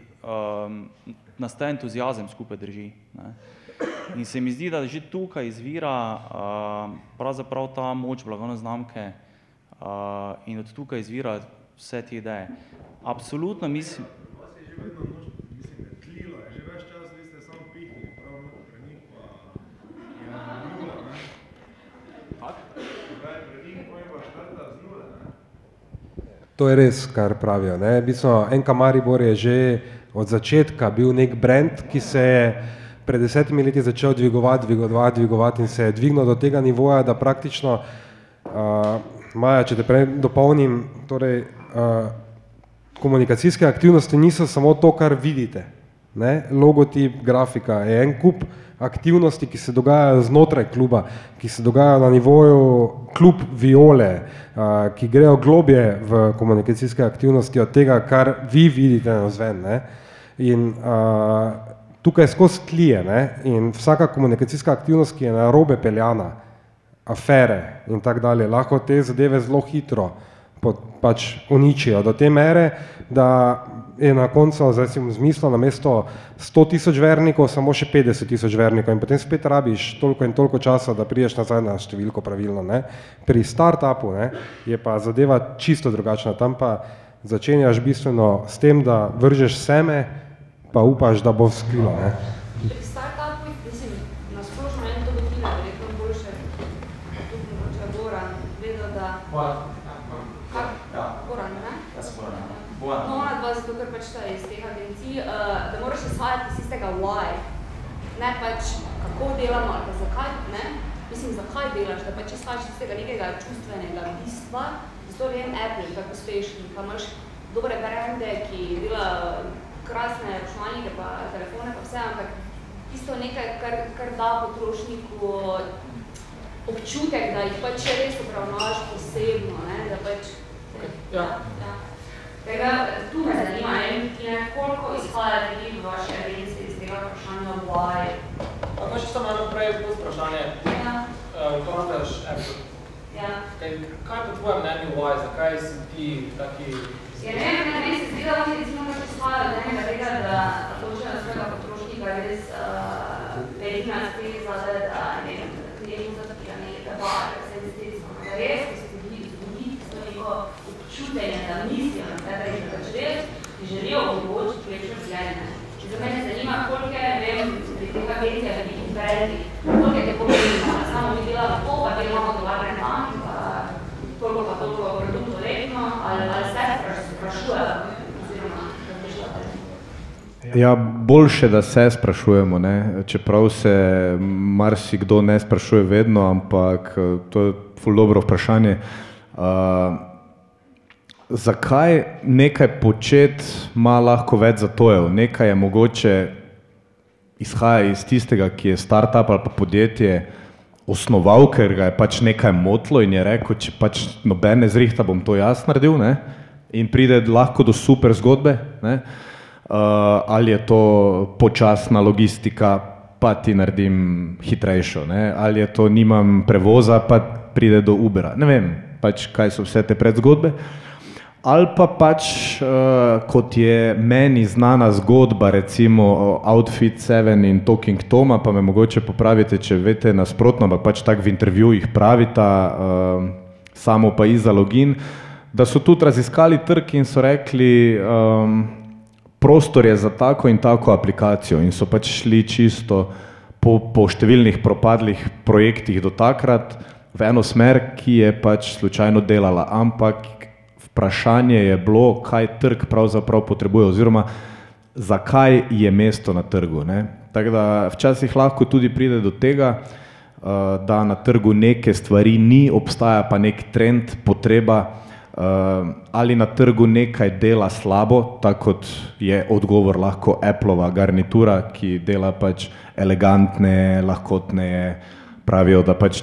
C: nas ta entuziazem skupaj drži, ne. In se mi zdi, da že tukaj izvira pravzaprav ta moč blagovne znamke in od tukaj izvira vse te ideje. Absolutno mislim...
D: To je res, kar pravijo, ne. V bistvu NK Maribor je že od začetka bil nek brand, ki se je pred 10 leti začel dvigovati in se je dvignil do tega nivoja, da praktično, Maja, če te prej dopolnim, torej komunikacijske aktivnosti niso samo to, kar vidite. Ne? Logotip, grafika je en kup aktivnosti, ki se dogajajo znotraj kluba, ki se dogajajo na nivoju klub Viole, ki grejo globje v komunikacijske aktivnosti od tega, kar vi vidite navzven. Ne? In tukaj skozi tlije, ne? In vsaka komunikacijska aktivnost, ki je narobe peljana, afere in tak dalje, lahko te zadeve zelo hitro pač uničijo do te mere, da je na koncu, zdaj si zmislil, na mesto 100.000 vernikov, samo še 50.000 vernikov in potem spet rabiš toliko in toliko časa, da prideš nazaj na številko pravilno. Ne? Pri startupu, ne, je pa zadeva čisto drugačna, tam pa začenjaš bistveno s tem, da vržeš seme, pa upaš, da bo vzklilo. Ne?
G: Pri startupu, mislim, na splošno en to gotina, verjetno boljše, tudi mogoče Goran, vedel, da... Goran, ne? No, ona dva, zato ker pač ta iz teh agencij, da moraš izhajati iz istega why, ne pač kako delamo ali pa zakaj, ne? Mislim, zakaj delaš, da pač izhajaš iz tega nekega čustvenega bistva, zato vem Apple, kako uspešni, pa imaš dobre brende, ki delajo krasne računalnike pa telefone pa vse, ampak tisto nekaj, kar da potrošniku občutek, da jih pač res obravnavaš posebno, ne? Da pač... Ja. Tega, tu me zanima, koliko izhaja ljudi v vaše agencije iz tega vprašanja why?
A: Pa še samo eno prej vprašanje. To nataš Apple. Kaj po tvojem mnenju why? Zakaj si ti taki...
G: Meni se zdi, da oni recimo pač izhajajo od enega tega, da hočejo svojega potrošnika res vedina stezati, da ne vem, da bar, da se stezati, da res, ki se zgodi to neko občutenje, da mislijo na tebe in da pač res ti želijo omogočiti lepše življenje. In za mene zanima, koliko je, vem, pri teh agencijah nekih brendih, koliko je te pomembno, da samo mi delamo to, pa delamo dolarne manj, toliko pa toliko produktov letno, ali se sprašujejo, oziroma razmišljate?
E: Ja, boljše, da se sprašujemo, ne? Čeprav se marsikdo ne sprašuje vedno, ampak to je ful dobro vprašanje. Zakaj nekaj početi ima lahko več zatojev? Nekaj je mogoče izhaja iz tistega, ki je startup ali pa podjetje osnoval, ker ga je pač nekaj motlo in je rekel, če pač nobene zrihta bom to jaz naredil, ne? In pride lahko do super zgodbe, ne? Ali je to počasna logistika, pa ti naredim hitrejšo, ne? Ali je to nimam prevoza, pa pride do Ubera, ne vem, pač kaj so vse te predzgodbe. Ali pa pač, kot je meni znana zgodba, recimo Outfit 7 in Talking Toma, pa me mogoče popravite, če veste nasprotno, ampak pač tak v intervjujih pravita, samo pa Iza Login, da so tudi raziskali trg in so rekli, prostor je za tako in tako aplikacijo in so pač šli čisto po številnih propadlih projektih do takrat v eno smer, ki je pač slučajno delala, ampak vprašanje je bilo, kaj trg pravzaprav potrebuje oziroma zakaj je mesto na trgu. Ne? Tako da včasih lahko tudi pride do tega, da na trgu neke stvari ni, obstaja pa nek trend, potreba, ali na trgu nekaj dela slabo, tako kot je odgovor lahko Appleova garnitura, ki dela pač elegantne, lahkotne, pravijo, da pač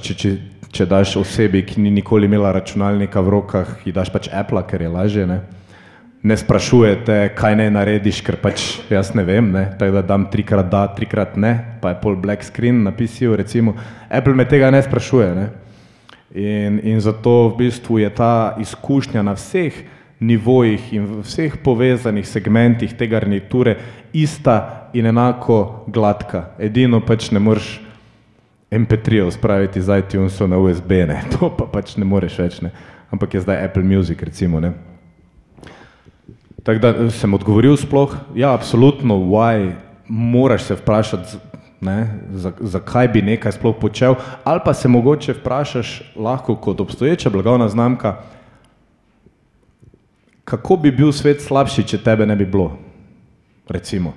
E: če daš osebi, ki ni nikoli imela računalnika v rokah, ji daš pač Apple, ker je lažje, ne sprašujete, kaj ne narediš, ker pač jaz ne vem, ne? Tako da dam 3x da, 3x ne, pa je pol black screen na PC-ju, recimo. Apple me tega ne sprašuje, ne? In zato v bistvu je ta izkušnja na vseh nivojih in v vseh povezanih segmentih te garniture ista in enako gladka. Edino pač ne moreš MP3-ov spraviti z iTunesov na USB, ne, to pa pač ne moreš več, ne, ampak je zdaj Apple Music, recimo, ne. Tako da sem odgovoril sploh, ja, absolutno, why, moraš se vprašati, ne, zakaj bi nekaj sploh počel, ali pa se mogoče vprašaš lahko kot obstoječa blagovna znamka, kako bi bil svet slabši, če tebe ne bi bilo, recimo.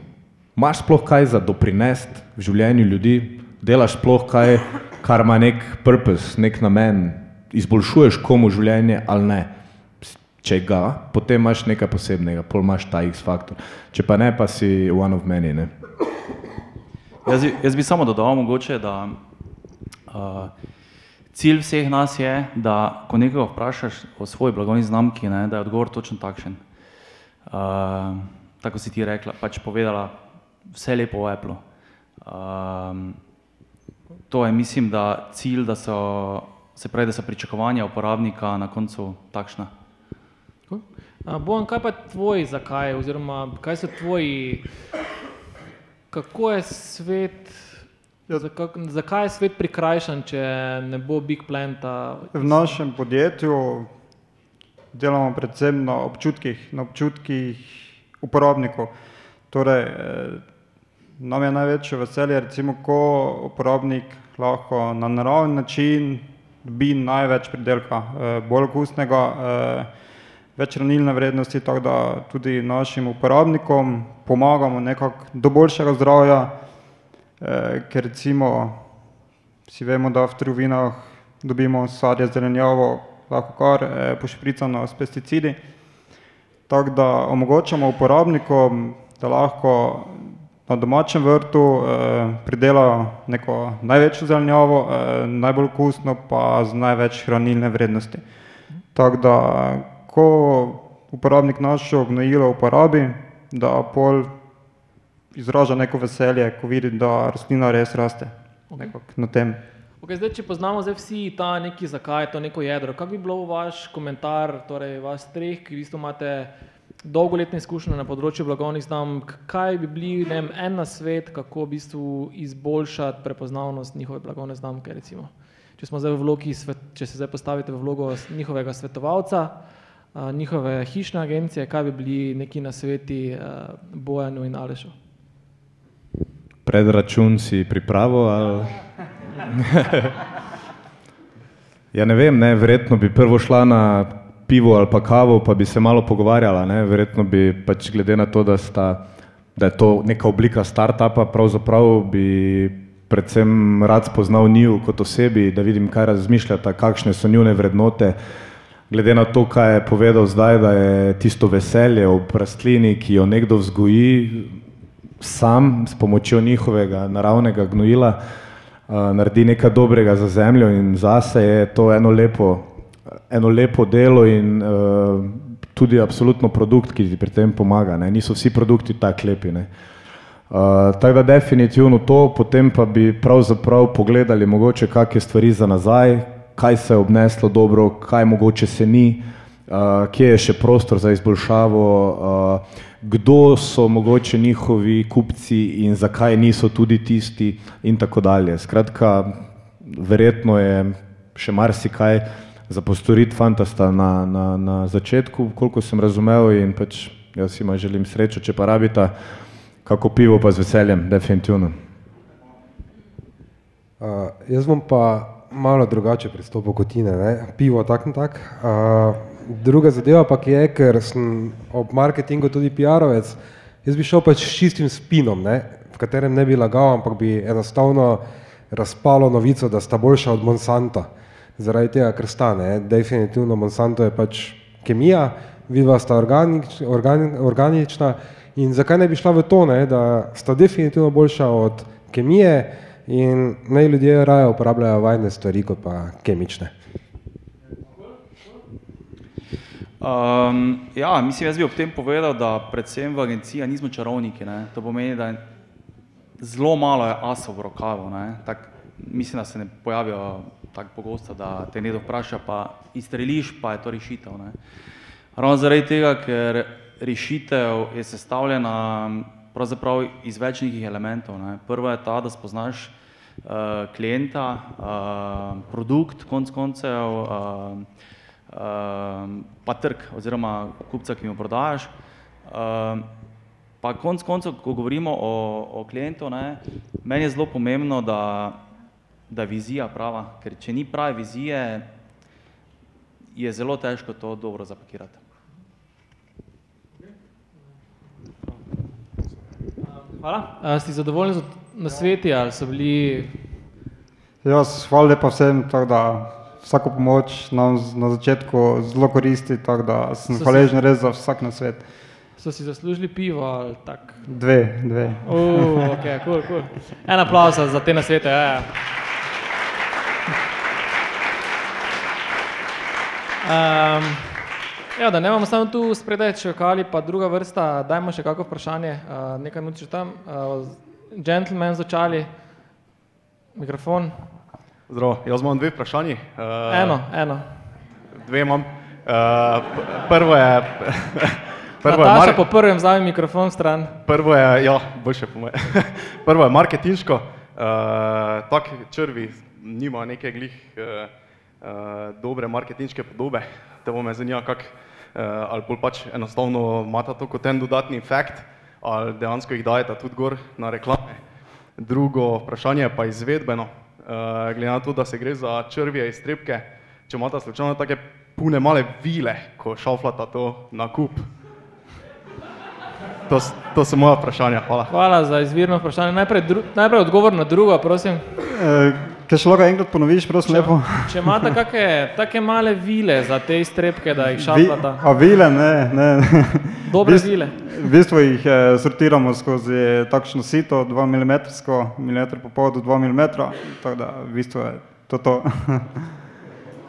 E: Imaš sploh kaj za doprinesti v življenju ljudi, delaš sploh kaj, kar ima nek purpose, nek namen, izboljšuješ komu življenje ali ne. če ga, potem imaš nekaj posebnega, pol imaš ta X-faktor. Če pa ne, pa si one of many, ne.
C: Jaz bi samo dodal mogoče, da cilj vseh nas je, da ko nekoga vprašaš o svoji blagovni znamki, ne, da je odgovor točno takšen. Tako si ti rekla, pač povedala vse lepo o Apple. To je, mislim, da cilj, da so pričakovanja uporabnika na koncu takšna.
A: Bojan, kaj pa tvoj zakaj, oziroma kaj so tvoji, kako je svet, zakaj je svet prikrajšan, če ne bo Big Planta?
B: V našem podjetju delamo predvsem na občutkih uporabnikov. Torej, nam je največje veselje, recimo, ko uporabnik lahko na naraven način dobi največ pridelka, bolj okusnega, več hranilne vrednosti, tako da tudi našim uporabnikom pomagamo nekako do boljšega zdravja, ker recimo si vemo, da v trgovinah dobimo sadje, zelenjavo, lahko kar pošpricano s pesticidi, tako da omogočamo uporabnikom, da lahko na domačem vrtu pridelajo neko največjo zelenjavo, najbolj okusno pa z največ hranilne vrednosti. Tako da ko uporabnik našo gnojilo uporabi, da pol izraža neko veselje, ko vidi, da rastlina res raste. Na tem.
A: Zdaj, če poznamo vsi ta neki zakaj, to neko jedro, kak bi bilo vaš komentar, torej vas treh, ki v bistvu imate dolgoletne izkušnje na področju blagovnih znamk, kaj bi bili en nasvet, kako v bistvu izboljšati prepoznavnost njihove blagovne znamke, recimo? Če smo zdaj v vlogi, če se zdaj postavite v vlogo njihovega svetovalca, njihove hišne agencije, kaj bi bili neki nasveti Bojanu in Alešu?
E: Predračun si pripravo, ali? Ja, ne vem, verjetno bi prvo šla na pivo ali pa kavo, pa bi se malo pogovarjala, verjetno bi pač glede na to, da je to neka oblika startupa, pravzaprav bi predvsem rad spoznal njiju kot osebi, da vidim, kaj razmišljata, kakšne so njune vrednote. Glede na to, kaj je povedal zdaj, da je tisto veselje ob rastlini, ki jo nekdo vzgoji sam s pomočjo njihovega naravnega gnojila, naredi nekaj dobrega za zemljo in zase, je to eno lepo delo in tudi absolutno produkt, ki ti pri tem pomaga. Niso vsi produkti tako lepi. Tako da definitivno to, potem pa bi pravzaprav pogledali mogoče kakšne stvari za nazaj, kaj se je obneslo dobro, kaj mogoče se ni, kje je še prostor za izboljšavo, kdo so mogoče njihovi kupci in zakaj niso tudi tisti in tako dalje. Skratka, verjetno je še marsikaj za postoriti fantasta na začetku, koliko sem razumel, in pač jaz ima želim srečo, če pa rabita kako pivo, pa z veseljem, definitivno.
D: Jaz bom pa malo drugače pristopil kot ti, pivo tak in tak. Druga zadeva pa je, ker sem ob marketingu tudi PR-ovec, jaz bi šel pač s čistim spinom, v katerem ne bi lagal, ampak bi enostavno razpalo novico, da sta boljša od Monsanta. Zaradi tega, ker sta, definitivno Monsanto je pač kemija, vidva sta organična in zakaj ne bi šla v to, da sta definitivno boljša od kemije in naj ljudje raje uporabljajo vajne stvari kot pa kemične.
C: Ja, mislim, jaz bi ob tem povedal, da predvsem v agenciji nismo čarovniki. To pomeni, da zelo malo je asov v rokavu. Mislim, da se ne pojavijo tako pogosto, da te nekdo vpraša, pa izstreliš, pa je to rešitev. Ravno zaradi tega, ker rešitev je sestavljena pravzaprav iz več nekih elementov. Prva je ta, da spoznaš klienta, produkt, konec koncev, pa trg oziroma kupca, ki mu prodajaš. Pa konec koncev, ko govorimo o klientu, meni je zelo pomembno, da je vizija prava, ker če ni prave vizije, je zelo težko to dobro zapakirati.
A: Hvala. Ste zadovoljni z nasveti ali so bili?
B: Jaz, hvala lepa vsem, tako da vsako pomoč nam na začetku zelo koristi, tako da sem hvaležen res za vsak nasvet.
A: So si zaslužili pivo ali tak?
B: Dve.
A: Ok, cool. En aplauz za te nasvete, ja. Da ne bomo samo tu spredaj čakali, pa druga vrsta, dajmo še kako vprašanje, nekaj minut še tam. Gentleman z očali, mikrofon.
H: Zdravo, jaz imam dve vprašanji.
A: Eno.
H: Dve imam. Prvo je...
A: Nataša, po prvem vzami mikrofon stran.
H: Prvo je, ja, boljše po moje. Prvo je marketinško. Tak črvi nima neke glih dobre marketinške podobe. Te bo me zanima, ali bolj pač enostavno imata to kot en dodatni efekt, ali dejansko jih dajete tudi gor na reklame. Drugo vprašanje pa izvedbeno. Glede na to, da se gre za črvje iztrebke, če imata slučajno take pune male vile, ko šaflata to na kup. To so moja vprašanja, hvala.
A: Hvala za izvirno vprašanje. Najprej odgovor na drugo, prosim.
B: Kaj še lahko enkrat ponoviš, prosim, lepo?
A: Če imate take male vile za te iztrebke, da jih šaflata.
B: Vile, ne.
A: Dobre vile.
B: V bistvu jih sortiramo skozi takšno sito, 2 mm, milimeter po pol do 2 mm, tako da v bistvu je to.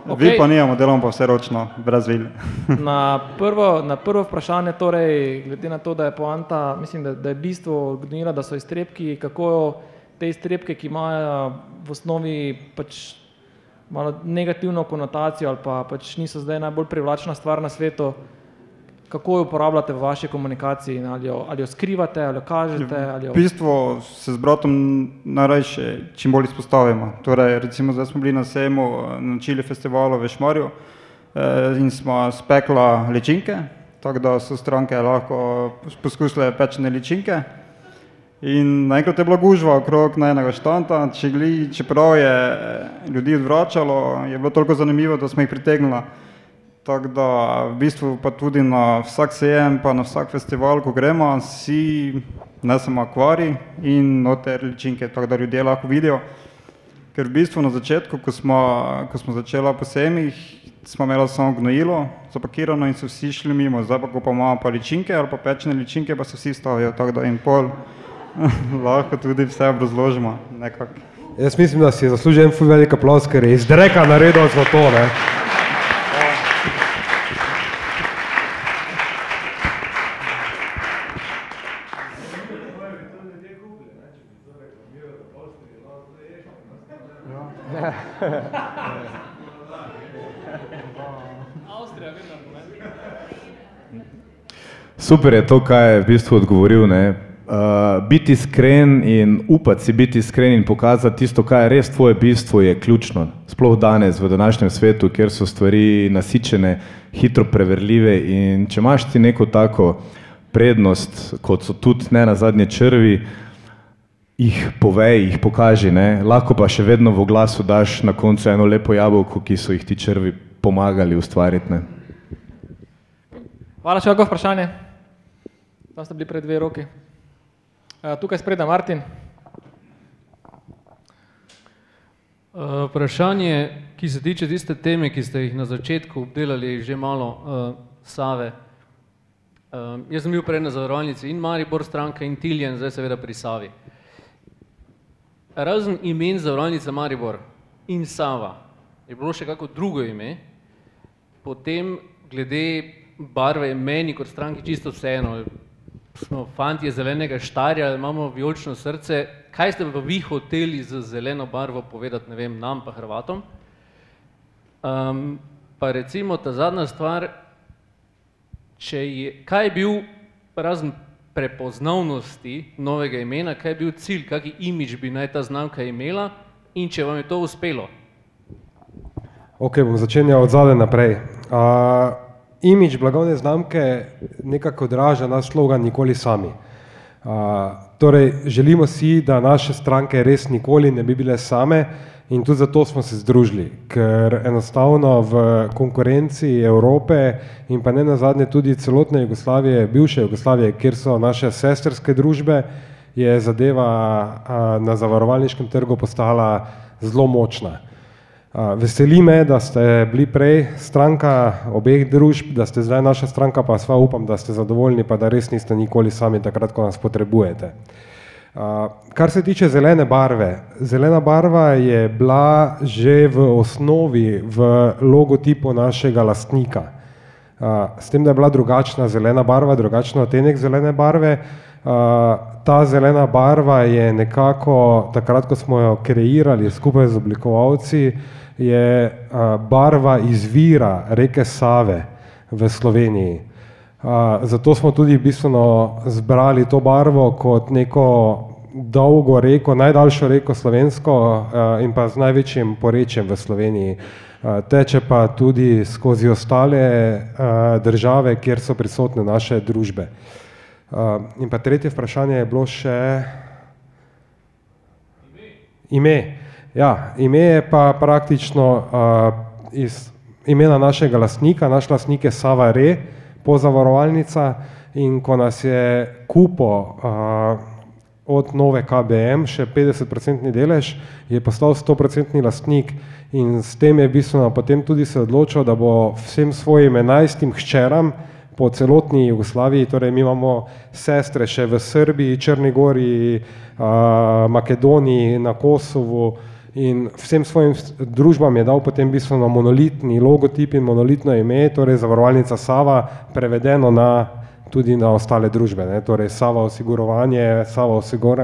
B: Vi pa nijamo, delamo pa vse ročno, brez vil.
A: Na prvo vprašanje, torej, glede na to, da je poanta, mislim, da je bistvo gnojila, da so iztrebki, kako te iztrebke, ki imajo v osnovi pač malo negativno konotacijo ali pa pač niso zdaj najbolj privlačna stvar na svetu, kako jo uporabljate v vaši komunikaciji, ali jo skrivate, ali jo kažete, ali jo...
B: V bistvu se z bratom najrajše čim bolj izpostavimo. Torej, recimo zdaj smo bili na sejmu na Čili festivalu v Šmarju in smo spekla ličinke, tako da so stranke lahko poskusile pečene ličinke. In naenkrat je bila gužva okrog najnega štanta, čeprav je ljudi odvračalo, je bilo toliko zanimivo, da smo jih pritegnila. Tako da v bistvu pa tudi na vsak sejem, pa na vsak festival, ko gremo, si nesemo akvarij in noter ličinke, tako da ljudje lahko vidijo. Ker v bistvu na začetku, ko smo začela po sejmih, smo imeli samo gnojilo zapakirano in so vsi šli mimo, zdaj pa ko pa imamo pa ličinke ali pa pečene ličinke, pa se vsi stavijo, tako da in pol lahko tudi vse obrazložimo nekako.
D: Jaz mislim, da si je zaslužil en ful velik aplauz, ker je iz dreka naredil za to, ne.
E: Super je to, kaj je v bistvu odgovoril, ne. Biti iskren in upati si biti iskren in pokazati tisto, kaj je res tvoje bistvo, je ključno. Sploh danes, v današnjem svetu, kjer so stvari nasičene, hitro preverljive in če imaš ti neko tako prednost, kot so tudi ne nazadnje črvi, jih povej, jih pokaži, ne. Lahko pa še vedno v oglasu daš na koncu eno lepo jabolko, ki so jih ti črvi pomagali ustvariti, ne.
A: Hvala, še kako vprašanje? Tam ste bili pred 2 roki. Tukaj spreda Martin.
I: Vprašanje, ki se tiče tiste teme, ki ste jih na začetku obdelali že malo Save. Jaz sem bil prej na zavarovalnici in Maribor stranka in Tiljen, zdaj seveda pri Savi. Razen imen zavarovalnica Maribor in Sava, je bilo še kako drugo ime, potem glede barve je meni kot stranki čisto vseeno. Smo fantje zelenega Štarja, imamo vijolično srce. Kaj ste pa vi hoteli z zeleno barvo povedati, ne vem, nam pa Hrvatom? Pa recimo ta zadnja stvar, kaj je bil razen prepoznavnosti novega imena, kaj je bil cilj, kaki imidž bi naj ta znamka imela in če vam je to uspelo?
D: Ok, bom začenjal od zadaj naprej. Imidž blagovne znamke nekako odraža naš slogan Nikoli sami. Torej, želimo si, da naše stranke res nikoli ne bi bile same in tudi zato smo se združili, ker enostavno v konkurenci Evrope in pa ne nazadnje tudi celotne Jugoslavije, bivše Jugoslavije, kjer so naše sestrske družbe, je zadeva na zavarovalniškem trgu postala zelo močna. Veseli me, da ste bili prej stranka obeh družb, da ste zdaj naša stranka, pa sva upam, da ste zadovoljni, pa da res niste nikoli sami takrat, ko nas potrebujete. Kar se tiče zelene barve, zelena barva je bila že v osnovi v logotipu našega lastnika. S tem, da je bila drugačna zelena barva, drugačen odtenek zelene barve, ta zelena barva je nekako, takrat, ko smo jo kreirali skupaj z oblikovalci, je barva izvira reke Save v Sloveniji. Zato smo tudi bistveno zbrali to barvo kot neko dolgo reko, najdaljšo reko slovensko in pa z največjim porečjem v Sloveniji. Teče pa tudi skozi ostale države, kjer so prisotne naše družbe. In pa tretje vprašanje je bilo še ime. Ja, ime je pa praktično iz imena našega lastnika. Naš lastnik je Sava Re, pozavarovalnica, in ko nas je kupil od nove KBM še 50% delež, je postal 100% lastnik in s tem je bistveno potem tudi se odločil, da bo vsem svojim 11 hčeram po celotni Jugoslaviji, torej mi imamo sestre še v Srbiji, Črni Gori, Makedoniji, na Kosovu, in vsem svojim družbam je dal potem bistveno monolitni logotip in monolitno ime, torej zavarovalnica Sava, prevedeno tudi na ostale družbe, ne? Torej Sava osigurovanje, Sava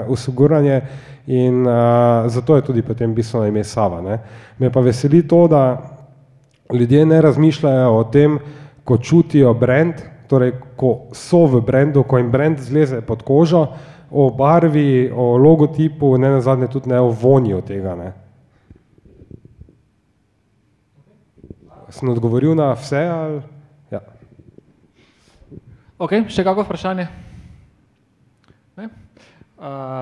D: osiguranje in zato je tudi potem bistveno ime Sava. Ne? Me pa veseli to, da ljudje ne razmišljajo o tem, ko čutijo brand, torej ko so v brandu, ko jim brand zleze pod kožo, o barvi, o logotipu, ne nazadnje tudi ne o vonju tega. Ne. Sem odgovoril na vse? Ali? Ja.
A: Ok, še kako vprašanje? Ne?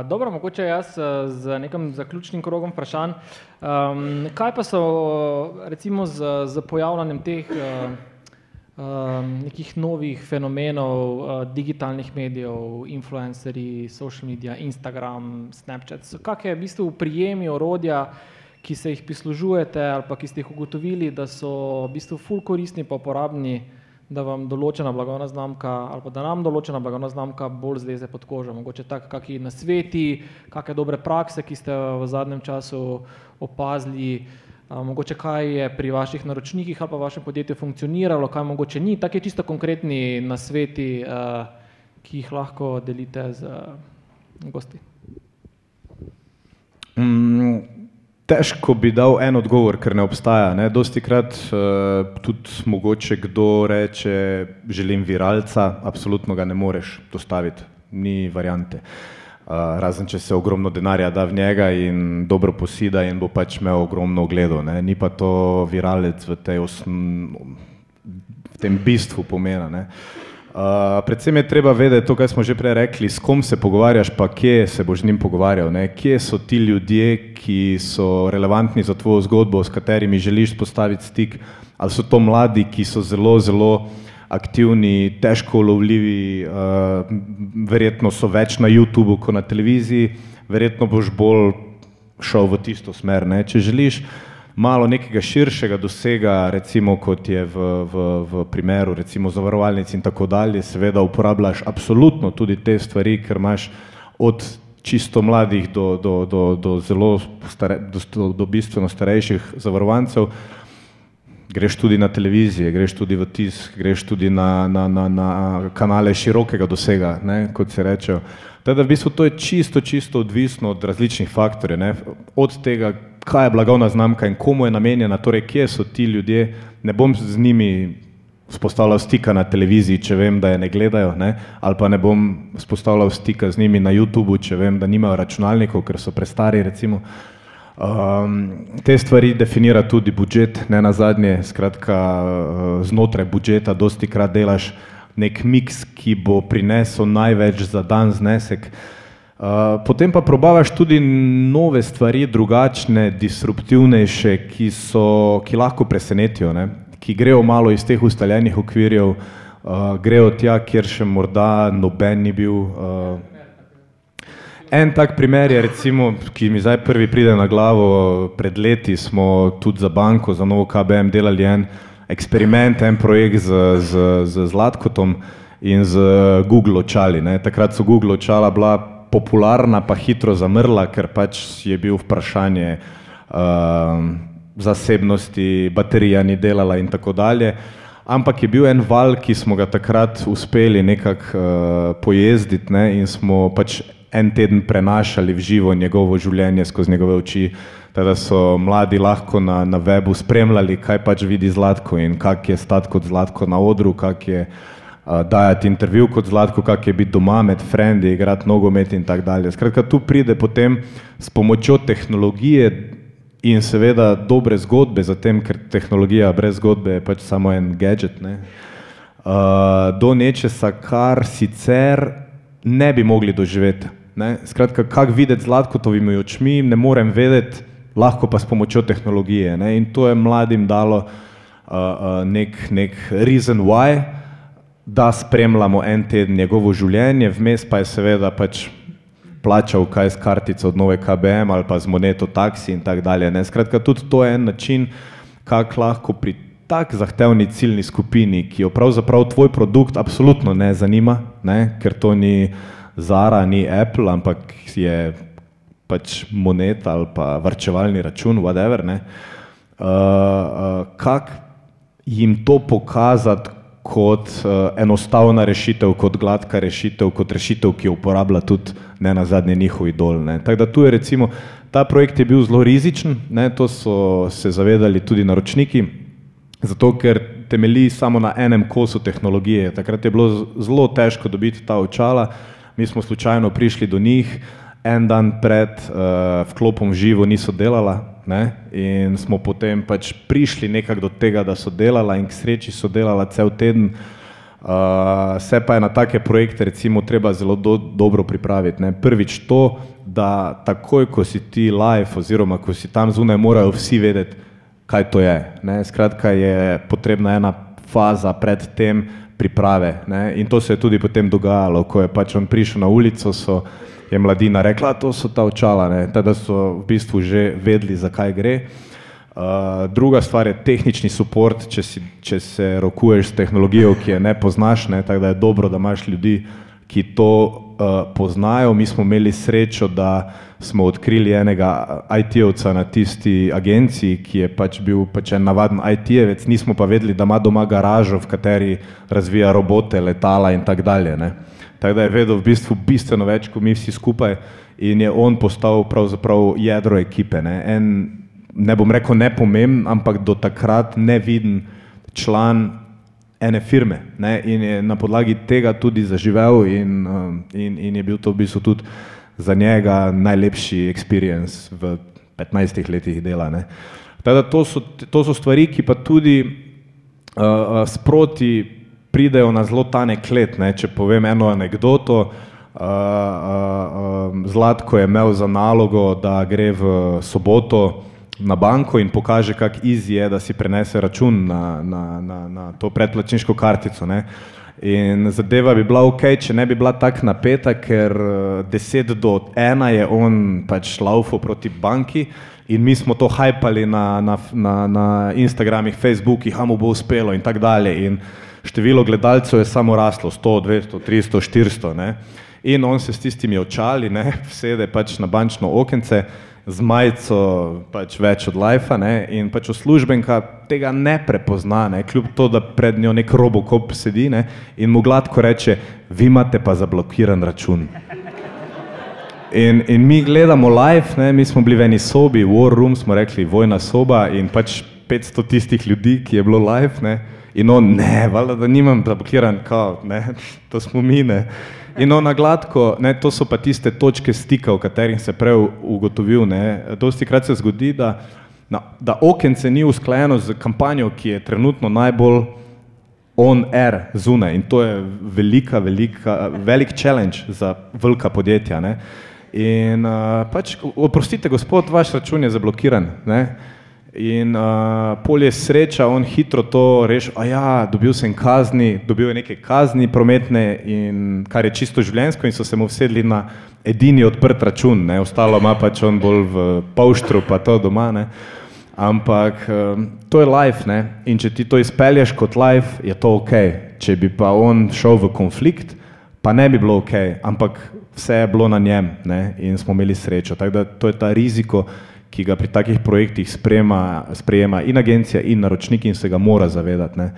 A: Dobro, mogoče jaz z nekim zaključnim krogom vprašanj. Kaj pa so recimo z pojavljanjem teh nekih novih fenomenov, digitalnih medijev, influencerji, social media, Instagram, Snapchat, kakšne v bistvu prijemi, orodja, ki se jih prislužujete ali pa ki ste jih ugotovili, da so v bistvu ful koristni pa uporabni, da vam določena blagovna znamka ali pa da nam določena blagovna znamka bolj zleze pod kožo, mogoče tak kakšni nasveti, kakšne dobre prakse, ki ste v zadnjem času opazili, mogoče kaj je pri vaših naročnikih ali pa vašem podjetju funkcioniralo, kaj mogoče ni, taki čisto konkretni nasveti, ki jih lahko delite z gosti.
E: Težko bi dal en odgovor, ker ne obstaja. Ne? Dostikrat tudi mogoče kdo reče, želim viralca, absolutno ga ne moreš dostaviti, ni variante. Razen, če se ogromno denarja da v njega in dobro posida in bo pač imel ogromno ogledov. Ni pa to viralec v tem bistvu pomena. Ne. Predvsem je treba vedeti to, kaj smo že prej rekli, s kom se pogovarjaš, pa kje se boš z njim pogovarjal. Ne. Kje so ti ljudje, ki so relevantni za tvojo zgodbo, s katerimi želiš postaviti stik, ali so to mladi, ki so zelo, zelo aktivni, težko ulovljivi, verjetno so več na YouTubu kot na televiziji, verjetno boš bolj šel v tisto smer. Ne. Če želiš malo nekega širšega dosega, recimo kot je v primeru recimo zavarovalnic in tako dalje, seveda uporabljaš absolutno tudi te stvari, ker imaš od čisto mladih do zelo do bistveno starejših zavarovancev. Greš tudi na televizije, greš tudi v tisk, greš tudi na kanale širokega dosega, ne, kot se rečejo. Teda v bistvu to je čisto odvisno od različnih faktorjev, ne, od tega, kaj je blagovna znamka in komu je namenjena, torej kje so ti ljudje, ne bom z njimi vzpostavljal stika na televiziji, če vem, da je ne gledajo, ne, ali pa ne bom vzpostavljal stika z njimi na YouTubu, če vem, da nimajo računalnikov, ker so prestari, recimo. Te stvari definira tudi budžet, ne nazadnje, skratka znotraj budžeta dostikrat delaš nek miks, ki bo prinesel največ za dan znesek. Potem pa probavaš tudi nove stvari, drugačne, disruptivnejše, ki lahko presenetijo, ne? Ki grejo malo iz teh ustaljenih okvirjev, grejo tja, kjer še morda noben ni bil. En tak primer je recimo, ki mi zdaj prvi pride na glavo, pred leti smo tudi za banko, za novo KBM delali en eksperiment, en projekt z Zlatkotom in z Google očali. Ne. Takrat so Google očala bila popularna pa hitro zamrla, ker pač je bil vprašanje zasebnosti, baterija ni delala in tako dalje. Ampak je bil en val, ki smo ga takrat uspeli nekako pojezditi, ne, in smo pač en teden prenašali v živo njegovo življenje skozi njegove oči, da so mladi lahko na webu spremljali, kaj pač vidi Zlatko in kak je stati kot Zlatko na odru, kak je dajati intervju kot Zlatko, kak je biti doma med frendi, igrati nogomet in tak dalje. Skratka, tu pride potem s pomočjo tehnologije in seveda dobre zgodbe, zatem, ker tehnologija brez zgodbe je pač samo en gadget, ne, do nečesa, kar sicer ne bi mogli doživeti. Ne. Skratka, kak videti Zlatkotovimi očmi, ne morem vedeti, lahko pa s pomočjo tehnologije. Ne. In to je mladim dalo nek reason why, da spremljamo en teden njegovo življenje, vmes pa je seveda pač plačal kaj s kartico od nove KBM ali pa z moneto taksi in tak dalje. Ne. Skratka, tudi to je en način, kak lahko pri tak zahtevni ciljni skupini, ki jo pravzaprav tvoj produkt absolutno ne zanima, ne, ker to ni Zara, ni Apple, ampak je pač moneta ali pa varčevalni račun, whatever, ne, kak jim to pokazati kot enostavna rešitev, kot gladka rešitev, kot rešitev, ki jo uporablja tudi ne nazadnje njihov idol. Ne. Tako da tu je recimo, ta projekt je bil zelo rizičen, ne, to so se zavedali tudi naročniki, zato ker temelji samo na enem kosu tehnologije. Takrat je bilo zelo težko dobiti ta očala, mi smo slučajno prišli do njih, en dan pred vklopom živo niso delala, ne, in smo potem pač prišli nekako do tega, da so delala in k sreči so delala cel teden. Se pa je na take projekte recimo treba zelo dobro pripraviti. Ne. Prvič to, da takoj, ko si ti live oziroma ko si tam zunaj, morajo vsi vedeti, kaj to je. Ne. Skratka je potrebna ena faza pred tem priprave. Ne. In to se je tudi potem dogajalo, ko je pač on prišel na ulico, je mladina rekla, to so ta očala, ne. Teda so v bistvu že vedeli, zakaj gre. Druga stvar je tehnični support, če se rokuješ s tehnologijo, ki je ne poznaš, ne, tako da je dobro, da imaš ljudi, ki to poznajo. Mi smo imeli srečo, da smo odkrili enega IT-ovca na tisti agenciji, ki je pač bil pač en navaden IT-evec, nismo pa vedeli, da ima doma garažo, v kateri razvija robote, letala in tak dalje, ne. Tako da je vedel v bistvu bistveno več, kot mi vsi skupaj, in je on postal pravzaprav jedro ekipe, ne. Ne bom rekel nepomemben, ampak do takrat neviden član ene firme, ne, in je na podlagi tega tudi zaživel in je bil to v bistvu tudi za njega najlepši experience v 15 letih dela, ne. Teda to so stvari, ki pa tudi sproti pridejo na zelo tanek led, ne. Če povem eno anekdoto, Zlatko je imel za nalogo, da gre v soboto na banko in pokaže, kak easy je, da si prenese račun na to predplačniško kartico, ne. In zadeva bi bila ok, če ne bi bila tako napeta, ker 10 do 1 je on pač laufal proti banki in mi smo to hajpali na Instagramih, Facebookih, a mu bo uspelo in tak dalje. In število gledalcev je samo raslo, 100, 200, 300, 400, ne. In on se s tistimi očali, ne, sede pač na bančno okence, z majico pač več od lajfa, ne, in pač uslužbenka tega ne prepozna, ne, kljub to, da pred njo nek Robocop sedi, ne, in mu gladko reče, vi imate pa zablokiran račun. In mi gledamo live, ne, mi smo bili v eni sobi, war room, smo rekli, vojna soba in pač 500 tistih ljudi, ki je bilo live, ne, in on, ne, valjda, da nimam zablokiran, kao, ne, to smo mi, ne. In ona gladko, ne, to so pa tiste točke stika, v katerih se prej ugotovil, ne, dosti krat se zgodi, da okence ni usklajeno z kampanjo, ki je trenutno najbolj on air zunaj in to je velik challenge za velika podjetja, ne. In pač, oprostite gospod, vaš račun je zablokiran, ne. In pol je sreča, on hitro to rešil, dobil sem kazni, dobil je neke kazni prometne, in kar je čisto življenjsko, in so se mu vsedli na edini odprt račun, ne, ostalo ima pač on bolj v polštru pa to doma, ne. Ampak to je life, ne, in če ti to izpelješ kot life, je to ok. Če bi pa on šel v konflikt, pa ne bi bilo ok, ampak vse je bilo na njem, ne, in smo imeli srečo. Tako da to je ta riziko, ki ga pri takih projektih sprejema in agencija in naročnik, in se ga mora zavedati, ne.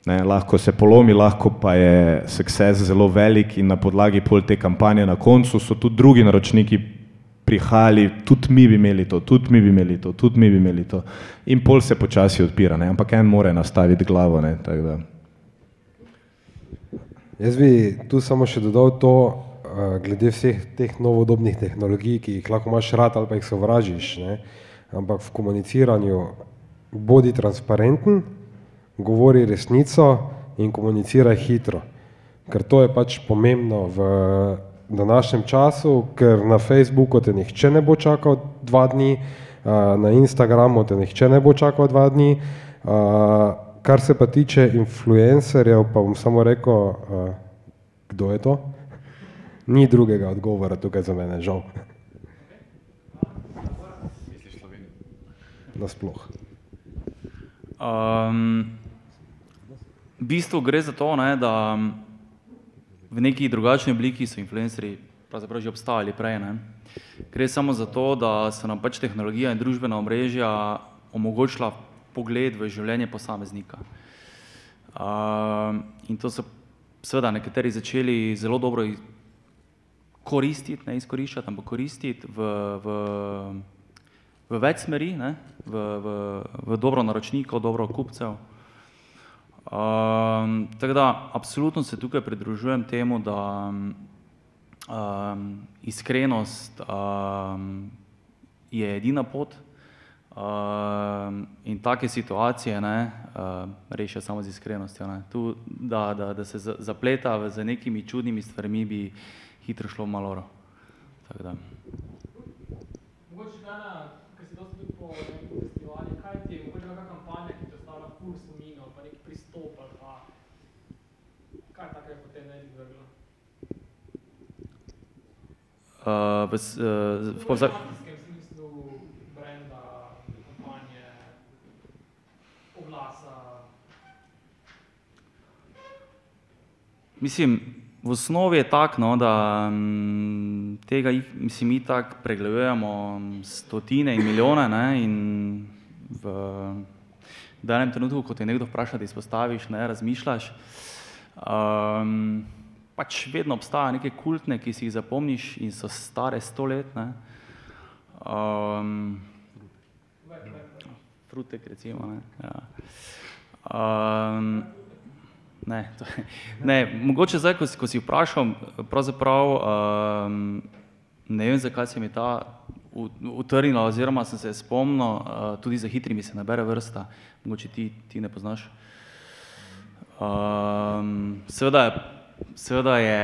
E: Ne, lahko se polomi, lahko pa je success zelo velik, in na podlagi pol te kampanje na koncu so tudi drugi naročniki prihajali, tudi mi bi imeli to, tudi mi bi imeli to, tudi mi bi imeli to. In pol se počasi odpira, ne, ampak en more nastaviti glavo, ne, tako da.
D: Jaz bi tu samo še dodal to, glede vseh teh novodobnih tehnologij, ki jih lahko imaš rad ali pa jih sovražiš, ne? Ampak v komuniciranju bodi transparenten, govori resnico in komuniciraj hitro. Ker to je pač pomembno v današnjem času, ker na Facebooku te nihče ne bo čakal 2 dni, na Instagramu te nihče ne bo čakal 2 dni. Kar se pa tiče influencerjev, pa bom samo rekel, kdo je to? Ni drugega odgovora tukaj za mene, žal. Nasploh.
C: V bistvu gre za to, ne, da v neki drugačni obliki so influencerji pravzaprav že obstajali prej, ne. Gre samo za to, da so nam pač tehnologija in družbena omrežja omogočila pogled v življenje posameznika. In to so seveda nekateri začeli zelo dobro koristiti, ne izkoriščati, ampak koristiti v več smeri, ne, v dobro naročnikov, dobro kupcev. Tako da absolutno se tukaj pridružujem temu, da iskrenost je edina pot, in take situacije, ne, rešijo samo z iskrenostjo, ne. Tu, da se zapleta z nekimi čudnimi stvarmi, bi hitro šlo maloro. Tako da.
A: Mogoče Dana, ker si dosti tudi po festivalih, kaj ti je, mogoče kakšna kampanja, ki ti ostavlja ful spominov, pa neki pristop, ali pa kaj takega potem ne bi vrglo?
C: V
A: marketinškem smislu brenda, kampanje, oglasa.
C: Mislim, v osnovi je tak, no, da tega mi tako pregledujemo stotine in milijone, ne, in v danem trenutku, ko te nekdo vpraša, da izpostaviš, ne, razmišljaš, pač vedno obstaja neke kultne, ki si jih zapomniš in so stare 100 let, ne. Frutek recimo, ne, ja. Ne, mogoče zdaj, ko si vprašal, pravzaprav ne vem, zakaj se mi ta utrnila, oziroma sem se spomnil, tudi za hitrimi se nabere vrsta, mogoče ti ne poznaš. Seveda je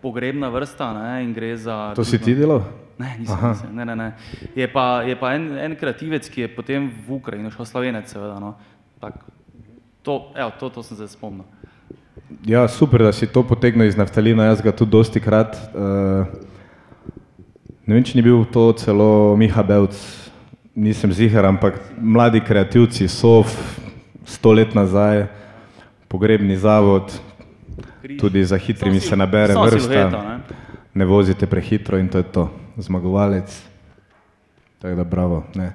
C: pogrebna vrsta, ne, in gre za...
E: To si ti delal?
C: Ne, nisem, ne. Je pa en kreativec, ki je potem v Ukrajino šel, Slovenec seveda, no, tako. To sem se spomnil.
E: Ja, super, da si to potegnil iz naftalina, jaz ga tudi dosti krat. Ne vem, če ni bil to celo Miha Bevc, nisem ziher, ampak mladi kreativci so 100 let nazaj, pogrebni zavod, tudi za hitrimi se nabere vrsta, ne vozite prehitro in to je to, zmagovalec. Tako da bravo. Ne.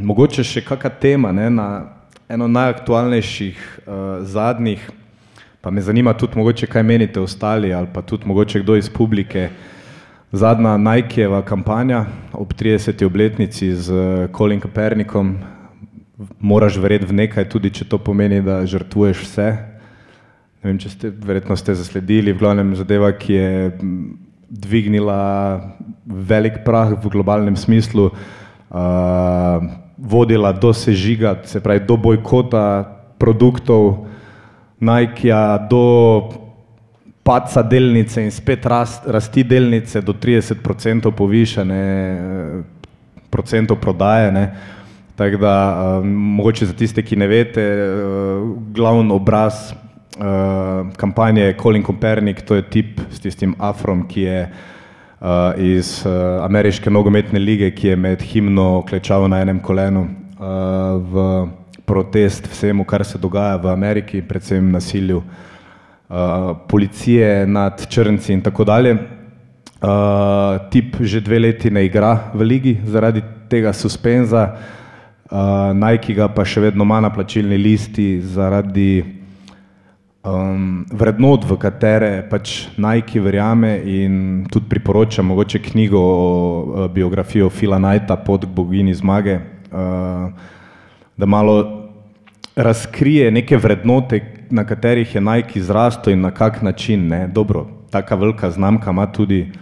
E: Mogoče še kakšna tema, ne, na eno najaktualnejših zadnjih, pa me zanima tudi mogoče, kaj menite ostali, ali pa tudi mogoče kdo iz publike. Zadnja Nikejeva kampanja ob 30. obletnici z Colin Kaepernickom, moraš verjeti v nekaj, tudi če to pomeni, da žrtvuješ vse. Ne vem, če verjetno ste zasledili, v glavnem zadeva, ki je dvignila velik prah v globalnem smislu, vodila do sežiga, se pravi do bojkota produktov Nikea, do padca delnice in spet rasti delnice do 30% povišane, % prodaje, ne. Tako da, mogoče za tiste, ki ne veste, glavni obraz kampanje je Colin Kaepernick, to je tip s tistim afrom, ki je iz ameriške nogometne lige, ki je med himno klečal na enem kolenu v protest vsemu, kar se dogaja v Ameriki, predvsem nasilju policije nad črnci in tako dalje. Tip že 2 leti ne igra v ligi zaradi tega suspenza, Nike ga pa še vedno ima na plačilni listi zaradi vrednot, v katere pač Nike verjame, in tudi priporočam mogoče knjigo o biografijo Phila Knighta, Pot k bogini zmage, da malo razkrije neke vrednote, na katerih je Nike zrastel in na kak način, ne. Dobro, taka velika znamka ima tudi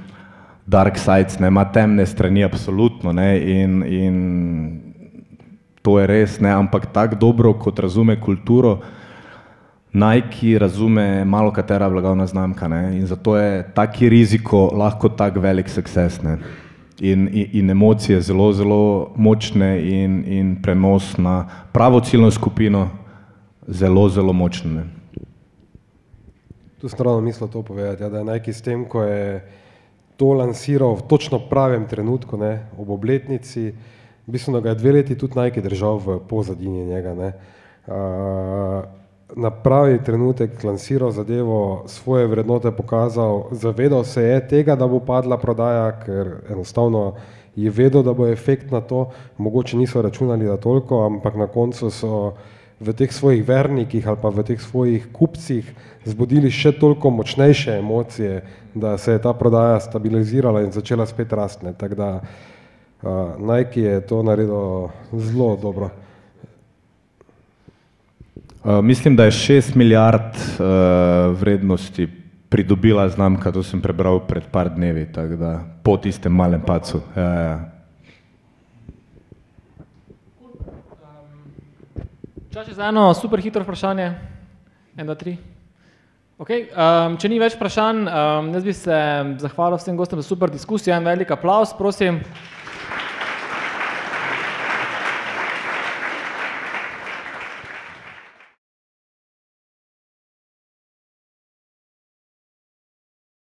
E: dark sides, ne, ima temne strani, absolutno, ne, in to je res, ne, ampak tako dobro, kot razume kulturo, Nike razume malo katera blagovna znamka, ne, in zato je taki riziko lahko tak velik success, ne. In emocije zelo, zelo močne in prenos na pravo ciljno skupino zelo, zelo močne, ne.
D: Tu sem ravno mislil to povedati, ja, da je Nike s tem, ko je to lansiral v točno pravem trenutku, ne, ob obletnici, mislim, da ga je 2 leti tudi Nike držal v pozadini njega, ne. Na pravi trenutek lansiral zadevo, svoje vrednote pokazal, zavedal se je tega, da bo padla prodaja, ker enostavno je vedel, da bo efekt na to, mogoče niso računali da toliko, ampak na koncu so v teh svojih vernikih ali pa v teh svojih kupcih zbudili še toliko močnejše emocije, da se je ta prodaja stabilizirala in začela spet rasti, tako da Nike je to naredil zelo dobro.
E: Mislim, da je 6 milijard vrednosti pridobila znamka, to sem prebral pred par dnevi, tako da po tistem malem padcu.
A: Čas je za eno super hitro vprašanje. 1, 2, 3. Okay. Če ni več vprašanj, jaz bi se zahvalil vsem gostom za super diskusijo, en velik aplavz, prosim.